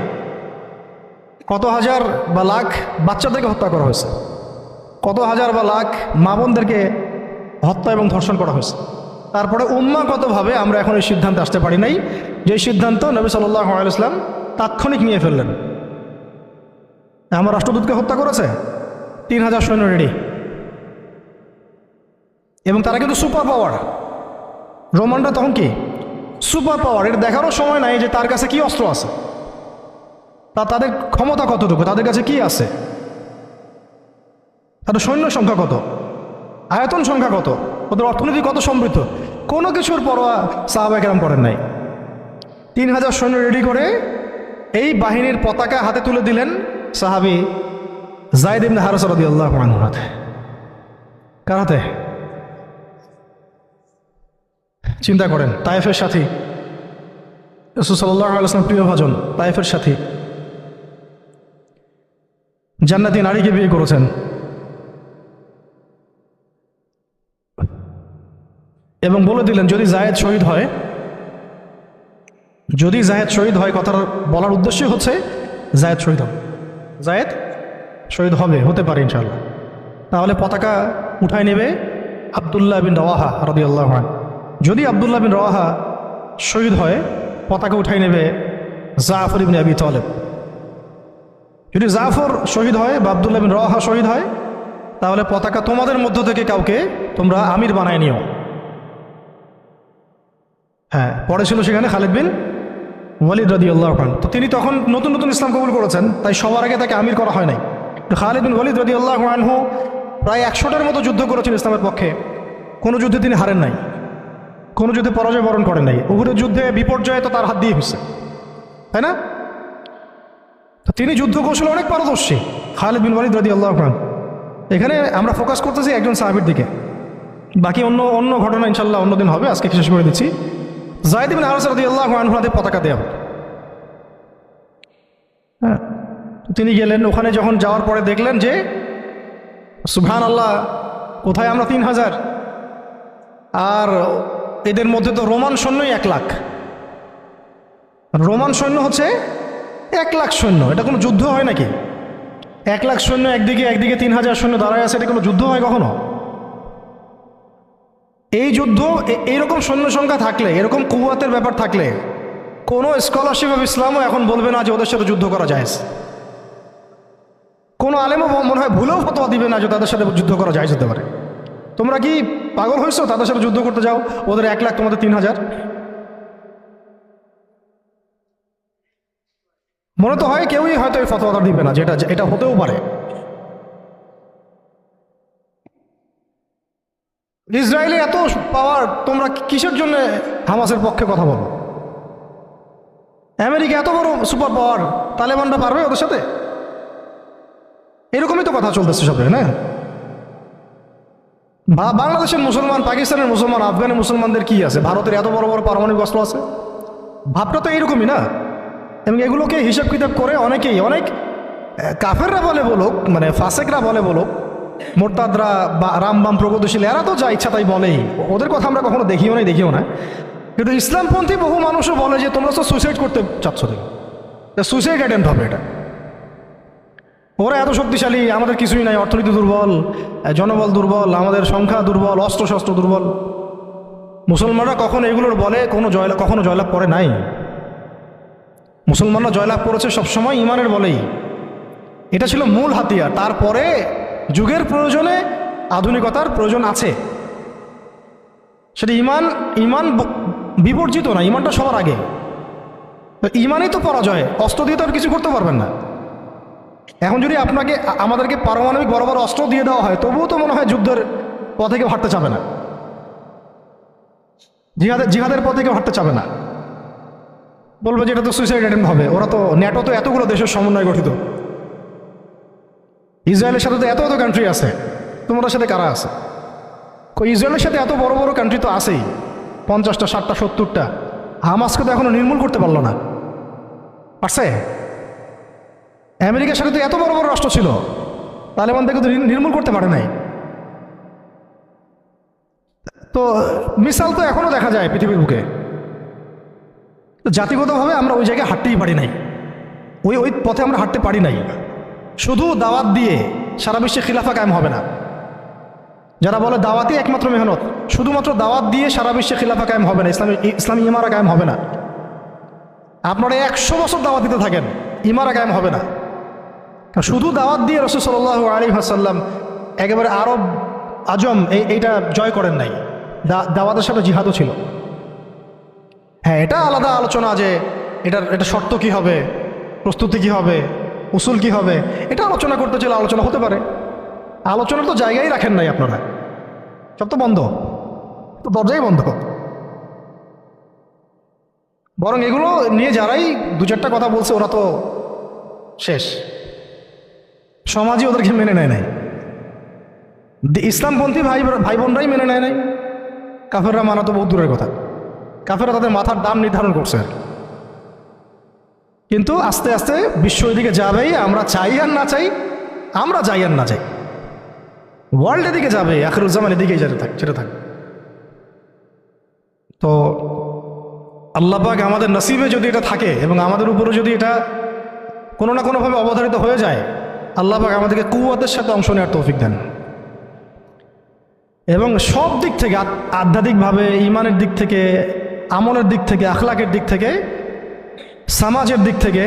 কত হাজার বা লাখ বাচ্চাদেরকে হত্যা করা হয়েছে, কত হাজার বা লাখ মা বোনদেরকে হত্যা এবং ধর্ষণ করা হয়েছে। তারপরে উম্মাগতভাবে আমরা এখন এই সিদ্ধান্তে আসতে পারি নাই, যে সিদ্ধান্ত নবী সাল্লাল্লাহু আলাইহি ওয়াসাল্লাম তাৎক্ষণিক নিয়ে ফেললেন। আমার রাষ্ট্রদূতকে হত্যা করেছে, 3000 সৈন্য রেডি, এবং তারা কিন্তু সুপার পাওয়ার। রোমানরা তখন কি সুপার পাওয়ার, এটা দেখারও সময় নাই যে তার কাছে কি অস্ত্র আছে, তাদের ক্ষমতা কতটুকু, তাদের কাছে কি আছে, তাদের সৈন্য সংখ্যা কত, আয়তন সংখ্যা কত, ওদের অর্থনীতি কত সমৃদ্ধ, কোনো কিছুর পরোয়া সাহাবায়ে কেরাম করেন নাই। 3000 সৈন্য রেডি করে এই বাহিনীর পতাকা হাতে তুলে দিলেন সাহাবী যায়েদ ইবনে হারেসা রাদিয়াল্লাহু আনহু হাতে। কার হাতে? চিন্তা করেন, তায়েফের সাথী, রাসূল সাল্লাল্লাহু আলাইহি ওয়াসাল্লাম প্রিয়ভাজন, তায়েফের সাথী, জান্নাতি নারীকে বিয়ে করেছেন, এবং বলে দিলেন যদি যায়েদ শহীদ হয়, কথার বলার উদ্দেশ্যই হচ্ছে যায়েদ শহীদ হবে, হতে পারে ইনশাআল্লাহ, তাহলে পতাকা উঠায় নেবে আব্দুল্লাহ বিন রওয়াহা রাদিয়াল্লাহু আনহু। যদি আব্দুল্লাহ বিন রওয়াহা শহীদ হয়, পতাকা উঠাই নেবে জাফর ইবনে আবি তালেব। যদি জাফর শহীদ হয় বা আব্দুল্লাহ বিন রওয়াহা শহীদ হয়, তাহলে পতাকা তোমাদের মধ্য থেকে কাউকে তোমরা আমির বানায় নিও। হ্যাঁ, পরে ছিল সেখানে খালিদ বিন ওয়ালিদ রাদিয়াল্লাহু আনহু। তো তিনি তখন নতুন নতুন ইসলাম কবুল করেছেন, তাই সবার আগে তাকে আমির করা হয় নাই। খালিদ বিন ওয়ালিদ রাদিয়াল্লাহু আনহু প্রায় 100টার মতো যুদ্ধ করেছেন ইসলামের পক্ষে, কোনো যুদ্ধে তিনি হারেন নাই, কোনো যুদ্ধে পরাজয় বরণ করেন নাই। উহুদের যুদ্ধে বিপর্যয় তো তার হাত দিয়ে হয়েছে, তাই না? তো তিনি যুদ্ধ কৌশলে অনেক পারদর্শী, খালিদ বিন ওয়ালিদ রাদিয়াল্লাহু আনহু। এখানে আমরা ফোকাস করতেছি একজন সাহাবীর দিকে, বাকি অন্য ঘটনা ইনশাল্লাহ অন্যদিন হবে, আজকে শেষ করে দিচ্ছি। যায়েদ ইবনে হারেসা রাদিয়াল্লাহু আনহু হাতে পতাকা দেয়া। হ্যাঁ, তিনি গেলেন ওখানে, যখন যাওয়ার পরে দেখলেন যে সুবহানাল্লাহ, কোথায় আমরা 3000, আর এদের মধ্যে তো রোমান সৈন্যই 1 লাখ। রোমান সৈন্য হচ্ছে 1 লাখ সৈন্য, এটা কোনো যুদ্ধ হয় নাকি? 1 লাখ সৈন্য একদিকে 3000 সৈন্য দাঁড়ায় আছে, এটা কোনো যুদ্ধ হয় কখনো? এই যুদ্ধ, এইরকম সৈন্য সংখ্যা থাকলে, এরকম কুওয়াতের ব্যাপার থাকলে, কোনো স্কলারশিপ অফ ইসলামও এখন বলবে না যে ওদের সাথে যুদ্ধ করা যায়। কোনো আলেমও মনে হয় ভুলেও ফতোয়া দিবে না যে তাদের সাথে যুদ্ধ করা যায় যেতে পারে। তোমরা কি পাগল হয়েছো তাদের সাথে যুদ্ধ করতে যাও? ওদের 1 লাখ, তোমাদের 3000। মনে তো হয় কেউই হয়তো এই ফতোয়াটা দিবে না, যেটা এটা হতেও পারে। ইসরায়েলে এত পাওয়ার, তোমরা কিসের জন্য হামাসের পক্ষে কথা বলো? আমেরিকা এত বড় সুপার পাওয়ার, তালেবানরা পারবে ওদের সাথে? এরকমই তো কথা চলতেছে সব জায়গায়, না? বাংলাদেশের মুসলমান, পাকিস্তানের মুসলমান, আফগানের মুসলমানদের কি আছে? ভারতের এত বড় বড় পারমাণবিক অস্ত্র আছে। ভাবটা তো এইরকমই না? এবং এগুলোকে হিসাব কিতাব করে অনেকেই, অনেক কাফেররা বলে বলুক, মানে ফাসেকরা বলে বলুক, মোরতাদরা বা রামবাম প্রগতিশীল, এরা তো যা ইচ্ছা তাই বলেই, ওদের কথা আমরা কখনো দেখিও না। কিন্তু ইসলামপন্থী বহু মানুষও বলে যে তোমরা তো সুইসাইড করতে চাচ্ছ, দেখো সুইসাইড অ্যাটেম্প্ট হবে এটা। ওরা এত শক্তিশালী, আমাদের কিছুই নাই, অর্থনীতি দুর্বল, জনবল দুর্বল, আমাদের সংখ্যা দুর্বল, অস্ত্রশস্ত্র দুর্বল। মুসলমানরা কখনো এগুলোর বলে কখনো জয়লাভ করে নাই। মুসলমানরা জয়লাভ করেছে সবসময় ইমানের বলেই। এটা ছিল মূল হাতিয়ার। তারপরে যুগের প্রয়োজনে আধুনিকতার প্রয়োজন আছে, সেটা ইমান বিবর্জিত না, ইমানটা সবার আগে। ইমানই তো পরাজয়, অস্ত্র দিয়ে তো আর কিছু করতে পারবেন না। এখন যদি আমাদেরকে পারমাণবিক বড় বড় অস্ত্র দিয়ে দেওয়া হয়, তবুও তো মনে হয় যুদ্ধের পথে কেউ হাঁটতে চাবে না, জিহাদের পথে কেউ হাঁটতে চাবে না, বলবে যে এটা তো সুইসাইড অ্যাটেম্প্ট হবে। ওরা তো ন্যাটো তো এতগুলো দেশের সমন্বয় গঠিত, ইসরায়েলের সাথে তো এত কান্ট্রি আছে, তোমাদের সাথে কারা আছে? ইসরায়েলের সাথে এত বড় বড় কান্ট্রি তো আছেই, 50টা 60টা 70টা। হামাসকে তো এখনো নির্মূল করতে পারলো না, পারছে? আমেরিকার সাথে তো এত বড় বড় রাষ্ট্র ছিল, তালেবান থেকে তো নির্মূল করতে পারে নাই। তো মিসাল তো এখনো দেখা যায় পৃথিবীর বুকে। তো জাতিগতভাবে আমরা ওই জায়গায় হাঁটতেই পারি নাই, ওই পথে আমরা হাঁটতে পারি নাই। শুধু দাওয়াত দিয়ে সারা বিশ্বে খিলাফা কায়েম হবে না। যারা বলে দাওয়াতই একমাত্র মেহনত, শুধুমাত্র দাওয়াত দিয়ে সারা বিশ্বে খিলাফা কায়েম হবে না, ইসলামী ইমারা কায়েম হবে না। আপনারা 100 বছর দাওয়াত দিতে থাকেন, ইমারা কায়েম হবে না। শুধু দাওয়াত দিয়ে রাসূল সাল্লাল্লাহু আলাইহি ওয়াসাল্লাম একেবারে আরব আজম এইটা জয় করেন নাই, দাওয়াতের সাথে জিহাদও ছিল। হ্যাঁ, এটা আলাদা আলোচনা যে এটা শর্ত কি হবে, প্রস্তুতি কি হবে, উসুল কি হবে, এটা আলোচনা করতে চাইলে আলোচনা হতে পারে। আলোচনার তো জায়গায় রাখেন নাই আপনারা, সব তো বন্ধ, তো দরজাই বন্ধ। বরং এগুলো নিয়ে যারাই 2-4টা কথা বলছে, ওরা তো শেষ, সমাজই ওদেরকে মেনে নেয় নাই। ইসলামপন্থী ভাই বোনরাই মেনে নেয় নাই, কাফেররা মানা তো বহু দূরের কথা। কাফেররা তাদের মাথার দাম নির্ধারণ করছে আর কি। কিন্তু আস্তে আস্তে বিশ্ব এদিকে যাবেই, আমরা চাই আর না চাই, ওয়ার্ল্ড এদিকে যাবে, আখিরুজ্জামান এদিকেই যেতে থাকবে। তো আল্লাহ পাক আমাদের নসিবে যদি এটা থাকে এবং আমাদের উপরে যদি এটা কোনো না কোনোভাবে অবধারিত হয়ে যায়, আল্লাহ পাক আমাদেরকে কুওয়াতের সাথে অংশ নেওয়ার তৌফিক দেন। এবং সব দিক থেকে, আধ্যাত্মিকভাবে, ইমানের দিক থেকে, আমলের দিক থেকে, আখলাকের দিক থেকে, সমাজের দিক থেকে,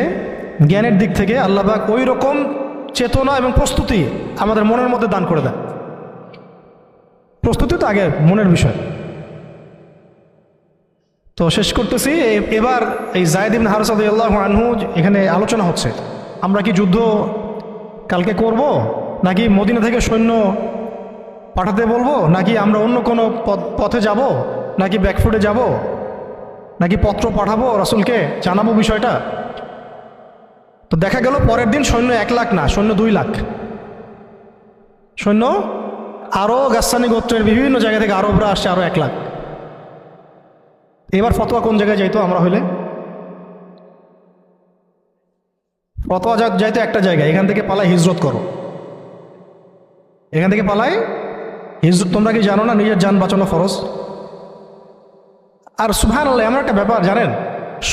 জ্ঞানের দিক থেকে আল্লাহ পাক ওই রকম চেতনা এবং প্রস্তুতি আমাদের মনের মধ্যে দান করে দেন। প্রস্তুতি তো আগে মনের বিষয়। তো শেষ করতেছি, এবার এই যায়েদ ইবনে হারেসা রাদিয়াল্লাহু আনহু এখানে আলোচনা হচ্ছে, আমরা কি যুদ্ধ কালকে করব, নাকি মদিনা থেকে সৈন্য পাঠাতে বলবো, নাকি আমরা অন্য কোনো পথে যাব, নাকি ব্যাকফুটে যাব, নাকি পত্র পাঠাবো রাসূলকে জানাবো বিষয়টা। তো দেখা গেল পরের দিন সৈন্য 1 লাখ না, সৈন্য 2 লাখ সৈন্য, আরও গাসসানী গোত্রের বিভিন্ন জায়গা থেকে আরবরা আসছে, আরও 1 লাখ। এবার ফতোয়া কোন জায়গায় যাইতো? আমরা হইলে ফতোয়া যাইতো একটা জায়গায়, এখান থেকে পালাই হিজরত করো, এখান থেকে পালাই হিজরত। তোমরা কি জানো না নিজের জান বাঁচানো ফরজ? আর সুবহানাল্লাহ, এমন একটা ব্যাপার জানেন,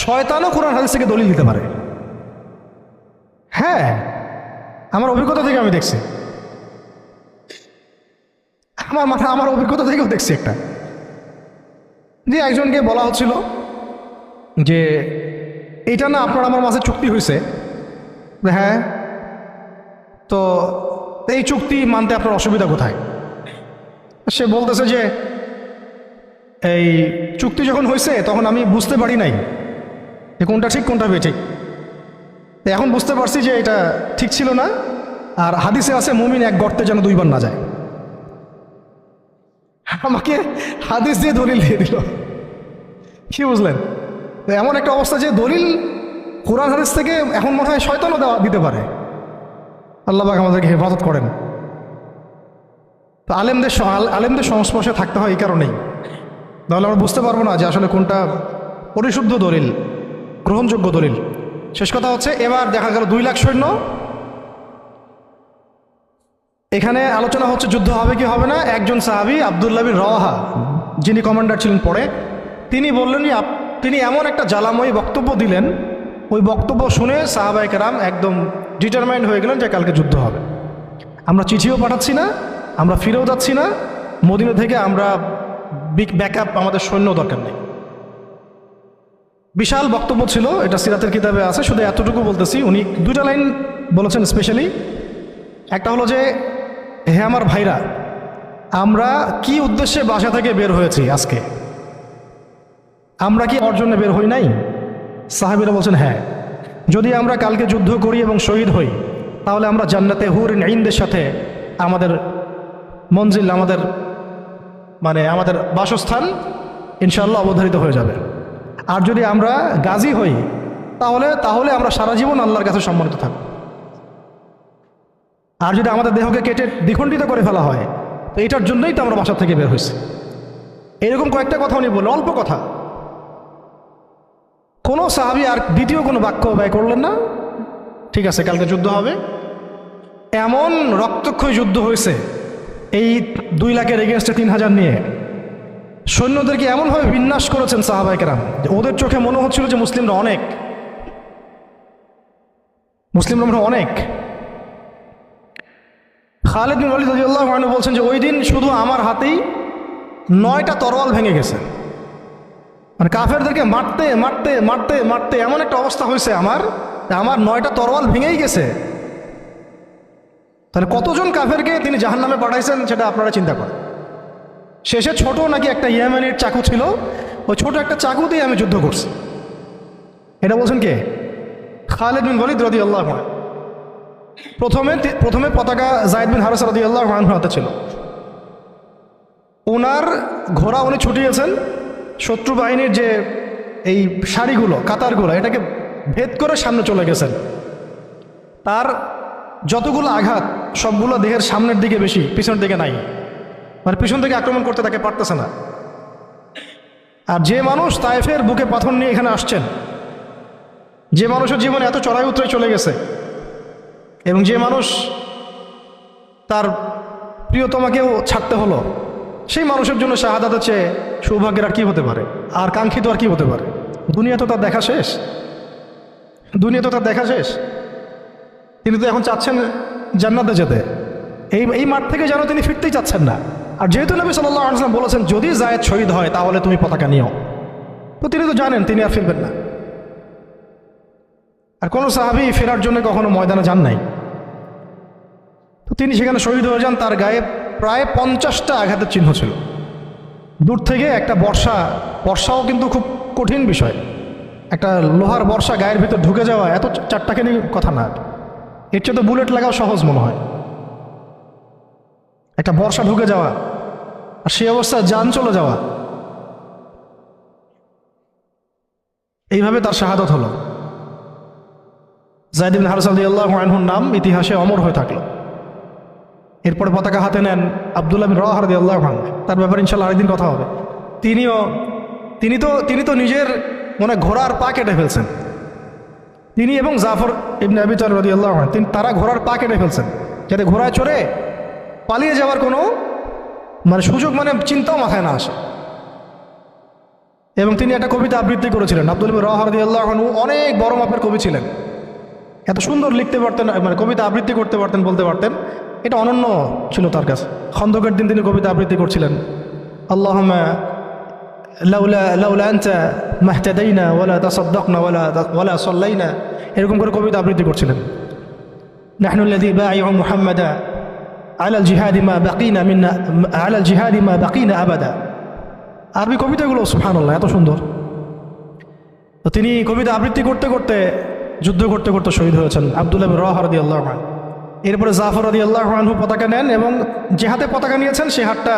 শয়তানও কোরআন হাদিস থেকে দলিল দিতে পারে। হ্যাঁ, আমার অভিজ্ঞতা থেকে আমি দেখছি, আমার অভিজ্ঞতা থেকেও দেখছি একটা, যে একজনকে বলা হচ্ছিল যে এটা না আপনার আমার মাঝে চুক্তি হয়েছে, হ্যাঁ, তো এই চুক্তি মানতে আপনার অসুবিধা কোথায়? সে বলতেছে যে এই চুক্তি যখন হয়েছে তখন আমি বুঝতে পারি নাই কোনটা ঠিক কোনটা বেঠিক, এখন বুঝতে পারছি যে এটা ঠিক ছিল না। আর হাদিসে আছে মুমিন 1 গর্তে যেন 2 বার না যায়। আমাকে হাদিস দিয়ে দলিল দিয়ে দিল। কি বুঝলেন? এমন একটা অবস্থা যে দলিল কোরআন হাদিস থেকে এখন মনে হয় শয়তানও দিতে পারে। আল্লাহ পাক আমাদেরকে হেফাজত করেন। তো আলেমদের সংস্পর্শে থাকতে হয় এই কারণেই, তাহলে আমরা বুঝতে পারবো না যে আসলে কোনটা পরিশুদ্ধ দলিল, গ্রহণযোগ্য দলিল। শেষ কথা হচ্ছে, এবার দেখা গেল 2 লাখ সৈন্য, এখানে আলোচনা হচ্ছে যুদ্ধ হবে কি হবে না। একজন সাহাবী আব্দুল্লাহ বিন রওয়াহা, যিনি কমান্ডার ছিলেন পরে, তিনি বললেন যে তিনি এমন একটা জ্বালাময়ী বক্তব্য দিলেন, ওই বক্তব্য শুনে সাহাবায়ে কেরাম একদম ডিটারমাইন্ড হয়ে গেলেন যে কালকে যুদ্ধ হবে। আমরা চিঠিও পাঠাচ্ছি না, আমরা ফিরেও যাচ্ছি না, মদিনা থেকে আমরা ব্যাকআপ, আমাদের সৈন্য দরকার নেই। বিশাল বক্তব্য ছিল, এটা সিরাতের কিতাবে আছে। শুধু এতটুকু বলতেছি, উনি 2টা লাইন বলেছেন স্পেশালি। একটা হলো যে, হে আমার ভাইরা, আমরা কি উদ্দেশ্যে বাসা থেকে বের হয়েছি আজকে? আমরা কি অর্জনে বের হই নাই? সাহাবীরা বলছেন হ্যাঁ। যদি আমরা কালকে যুদ্ধ করি এবং শহীদ হই, তাহলে আমরা জান্নাতে হুরিন আইনদের সাথে আমাদের মঞ্জিল, আমাদের বাসস্থান ইনশাআল্লাহ অবধারিত হয়ে যাবে। আর যদি আমরা গাজী হই, তাহলে আমরা সারা জীবন আল্লাহর কাছে সম্মানিত থাকব। আর যদি আমাদের দেহকে কেটে দ্বিখণ্ডিত করে ফেলা হয়, তো এটার জন্যই তো আমরা বাসা থেকে বের হয়েছি। এরকম কয়েকটা কথা উনি বললেন, অল্প কথা। কোনো সাহাবী আর দ্বিতীয় কোনো বাক্য ব্যয় করলেন না। ঠিক আছে, কালকে যুদ্ধ হবে। এমন রক্তক্ষয়ী যুদ্ধ হয়েছে এই 2 লাখের এগেনস্টে 3000 নিয়ে। সৈন্যদেরকে এমনভাবে বিন্যাস করেছেন সাহাবায়ে কেরাম যে ওদের চোখে মনে হচ্ছিল যে মুসলিমরা অনেক। খালিদ বিন ওয়ালিদ রাদিয়াল্লাহু আনহু বলছেন যে ওই দিন শুধু আমার হাতেই 9টা তরোয়াল ভেঙে গেছে। মানে কাফেরদেরকে মারতে মারতে মারতে মারতে এমন একটা অবস্থা হয়েছে আমার 9টা তরোয়াল ভেঙেই গেছে। তাহলে কতজন কাফেরকে তিনি জাহান্নামে পাঠাইছেন সেটা আপনারা চিন্তা করেন। শেষে ছোট নাকি একটা ইয়েমেনের চাকু ছিল, ওই ছোট একটা চাকু দিয়ে আমি যুদ্ধ করছি। এটা বলছেন কে? খালিদ বিন ওয়ালিদ রাদিয়াল্লাহু আনহু। প্রথমে পতাকা যায়েদ বিন হারেসা রাদিয়াল্লাহু আনহু হাতে ছিল। ওনার ঘোড়া উনি ছুটিয়েছেন, শত্রু বাহিনীর যে এই সারিগুলো, কাতারগুলো, এটাকে ভেদ করে সামনে চলে গেছেন। তার যতগুলো আঘাত সবগুলো দেহের সামনের দিকে বেশি, পিছনের দিকে নাই। মানে পিছন থেকে আক্রমণ করতে তাকে পারতেছে না। আর যে মানুষ তায়েফের বুকে পাথর নিয়ে এখানে আসছেন, যে মানুষের জীবনে এত চড়াই উতরে চলে গেছে, এবং যে মানুষ তার প্রিয়তমাকেও ছাড়তে হলো, সেই মানুষের জন্য শাহাদাতের চেয়ে সৌভাগ্যের আর কি হতে পারে, আর কাঙ্ক্ষিত আর কি হতে পারে? দুনিয়া তো তার দেখা শেষ। তিনি তো এখন চাচ্ছেন জান্নাতে যেতে। এই মাঠ থেকে যেন তিনি ফিরতেই চাচ্ছেন না। আর যেহেতু নবী সাল্লাল্লাহু আলাইহি ওয়াসাল্লাম বলেছেন যদি যায়েদ শহীদ হয় তাহলে তুমি পতাকা নিও, তো তিনি তো জানেন তিনি আর ফিরবেন না। আর কোনো সাহাবী ফেরার জন্য কখনো ময়দানে যান নাই। তো তিনি সেখানে শহীদ হয়ে যান। তার গায়ে প্রায় 50টা আঘাতের চিহ্ন ছিল। দূর থেকে একটা বর্ষাও কিন্তু খুব কঠিন বিষয়। একটা লোহার বর্ষা গায়ের ভিতর ঢুকে যাওয়া এত চারটাখানি কথা না, এর চেয়ে তো বুলেট লাগাও সহজ মনে হয়। একটা বর্ষা ঢুকে যাওয়া আর সেই অবস্থায় জান চলে যাওয়া, এইভাবে তার শাহাদত হলো। যায়েদ বিন হারেসা রাদিয়াল্লাহু আনহুর নাম ইতিহাসে অমর হয়ে থাকলো। এরপরে পতাকা হাতে নেন আব্দুল্লাহ বিন রওয়াহা রাদিয়াল্লাহু আনহু। তার ব্যাপারে ইনশাআল্লাহ আরেকদিন কথা হবে। তিনি তো নিজের মনে ঘোড়ার পা কেটে ফেলছেন। তিনি এবং জাফর ইবনে আবি তালিব রাদিয়াল্লাহু আনহু, তারা ঘোড়ার পা কেটে ফেলছেন যাতে ঘোড়ায় চড়ে পালিয়ে যাওয়ার কোনো সুযোগ চিন্তাও মাথায় না আসে। এবং তিনি একটা কবিতা আবৃত্তি করেছিলেন। আব্দুল্লাহ বিন রওয়াহা রাদিয়াল্লাহু আনহু অনেক বড় মাপের কবি ছিলেন। এত সুন্দর লিখতে পারতেন, কবিতা আবৃত্তি করতে পারতেন, বলতে পারতেন। এটা অনন্য ছিল তার কাছে। খন্দকের দিন তিনি কবিতা আবৃত্তি করছিলেন। আল্লাহুম্মা লাউলা আনতা মাহতাদাইনা ওয়ালা তাসাদদাকনা ওয়ালা সাল্লাইনা, এরকম করে কবিতা আবৃত্তি করছিলেন। নাহনু আল্লাযী বাইউ মুহাম্মাদা আলাল জিহাদি মা বাকিনা মিন্না আলাল জিহাদি মা বাকিনা আবাদা। আরবি কবিতাগুলো সুবহানাল্লাহ এত সুন্দর। তো তিনি কবিতা আবৃত্তি করতে করতে, যুদ্ধ করতে করতে শহীদ হয়েছেন আব্দুল্লাহ বিন রওয়াহা রাদিয়াল্লাহু আনহু। এরপরে জাফর রাদিয়াল্লাহু আনহু পতাকা নেন এবং যে হাতে পতাকা নিয়েছেন সে হাতটা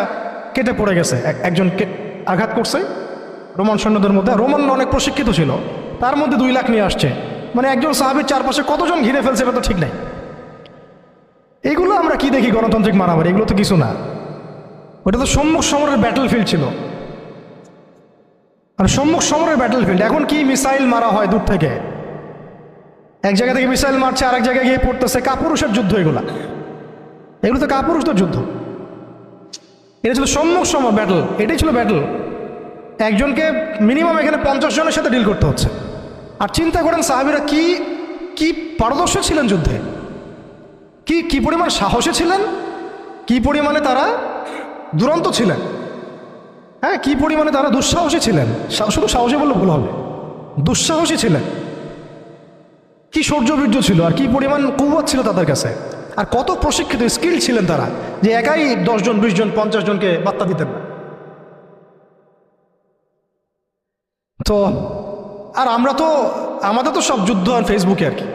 কেটে পড়ে গেছে, একজনকে আঘাত করছে রোমান সৈন্যদের মধ্যে। রোমান অনেক প্রশিক্ষিত ছিল, তার মধ্যে 2 লাখ নিয়ে আসছে, মানে একজন সাহাবীর চারপাশে কতজন ঘিরে ফেলছে এটা তো ঠিক নাই। এগুলো আমরা কি দেখি গণতান্ত্রিক মারামারি, এগুলো তো কিছু না। ওটা তো সম্মুখ সমরের ব্যাটল ফিল্ড ছিল, আর সম্মুখ সমরের ব্যাটল ফিল্ড। এখন কি মিসাইল মারা হয় দূর থেকে, এক জায়গা থেকে মিসাইল মারছে আরেক জায়গায় গিয়ে পড়তেছে। কাপুরুষের যুদ্ধ এগুলো তো কাপুরুষদের যুদ্ধ। এটা ছিল সম্মুখ সমর ব্যাটল, এটাই ছিল ব্যাটল। একজনকে মিনিমাম এখানে 50 জনের সাথে ডিল করতে হচ্ছে। আর চিন্তা করেন সাহাবীরা কি কি পারদর্শী ছিলেন যুদ্ধে, কি পরিমাণ সাহসী ছিলেন, কি পরিমাণে তারা দুরন্ত ছিলেন, হ্যাঁ, কি পরিমাণে তারা দুঃসাহসী ছিলেন। শুধু সাহসী বললে ভুল হবে, দুঃসাহসী ছিলেন। কি শৌর্যবীর্য ছিল, আর কি পরিমাণ কুওয়াত ছিল তাদের কাছে, আর কত প্রশিক্ষিত স্কিল ছিলেন তারা, যে একাই 10 জন 20 জন 50 জনকে বার্তা দিতেন না। তো আর আমাদের তো সব যুদ্ধ আর ফেসবুকে, আর কি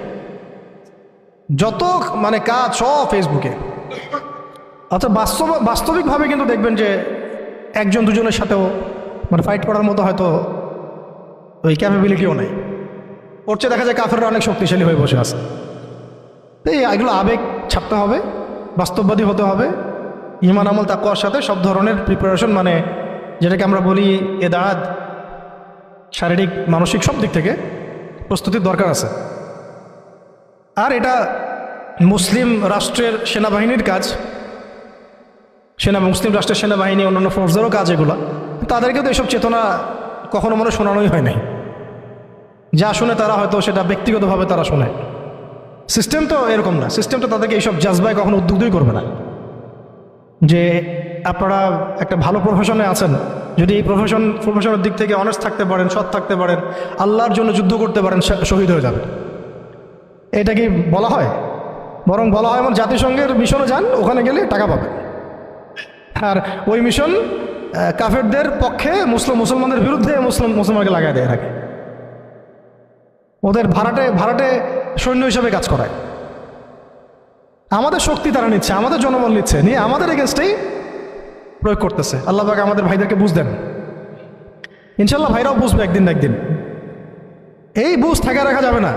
যত মানে কাজ সব ফেসবুকে। অর্থাৎ বাস্তবিকভাবে কিন্তু দেখবেন যে 1 2 জনের সাথেও মানে ফাইট করার মতো হয়তো ওই ক্যাপাবিলিটিও নেই। ওর চেয়ে দেখা যায় কাফেররা অনেক শক্তিশালী হয়ে বসে আছে। এগুলো আবেগ ছাড়তে হবে, বাস্তববাদী হতে হবে, ঈমান আমল তাকওয়ার সাথে সব ধরনের প্রিপারেশন, মানে যেটাকে আমরা বলি এদাদ, শারীরিক মানসিক সব দিক থেকে প্রস্তুতির দরকার আছে। আর এটা মুসলিম রাষ্ট্রের সেনাবাহিনীর কাজ, মুসলিম রাষ্ট্রের সেনাবাহিনী অন্যান্য ফোর্সদেরও কাজ এগুলো। তাদেরকে তো এসব চেতনা কখনো মনে শোনানোই হয় নাই। যা শুনে তারা হয়তো সেটা ব্যক্তিগতভাবে তারা শোনে। সিস্টেম তো এরকম না, সিস্টেম তো তাদেরকে এইসব জাজবায় কখনো উদ্বুদ্ধই করবে না যে আপনারা একটা ভালো প্রফেশনে আছেন, যদি এই প্রফেশনের দিক থেকে অনেস্ট থাকতে পারেন, সৎ থাকতে পারেন, আল্লাহর জন্য যুদ্ধ করতে পারেন, শহীদ হয়ে যাবেন। এটা কি বলা হয়? বরং বলা হয় এমন জাতিসংঘের মিশনে যান, ওখানে গেলে টাকা পাবেন। আর ওই মিশন কাফেরদের পক্ষে, মুসলমানদের বিরুদ্ধে মুসলমানকে লাগাই দেয় থাকে। ওদের ভাড়াটে সৈন্য হিসেবে কাজ করায়। আমাদের শক্তি তারা নিচ্ছে, আমাদের জনবল নিচ্ছে, নিয়ে আমাদের এগেনস্টেই প্রয়োগ করতেছে। আল্লাহ পাক আমাদের ভাইদেরকে বুঝ দেন, ইনশাল্লাহ ভাইরাও বুঝবে একদিন না একদিন। এই বুঝ থাকা রাখা যাবে না।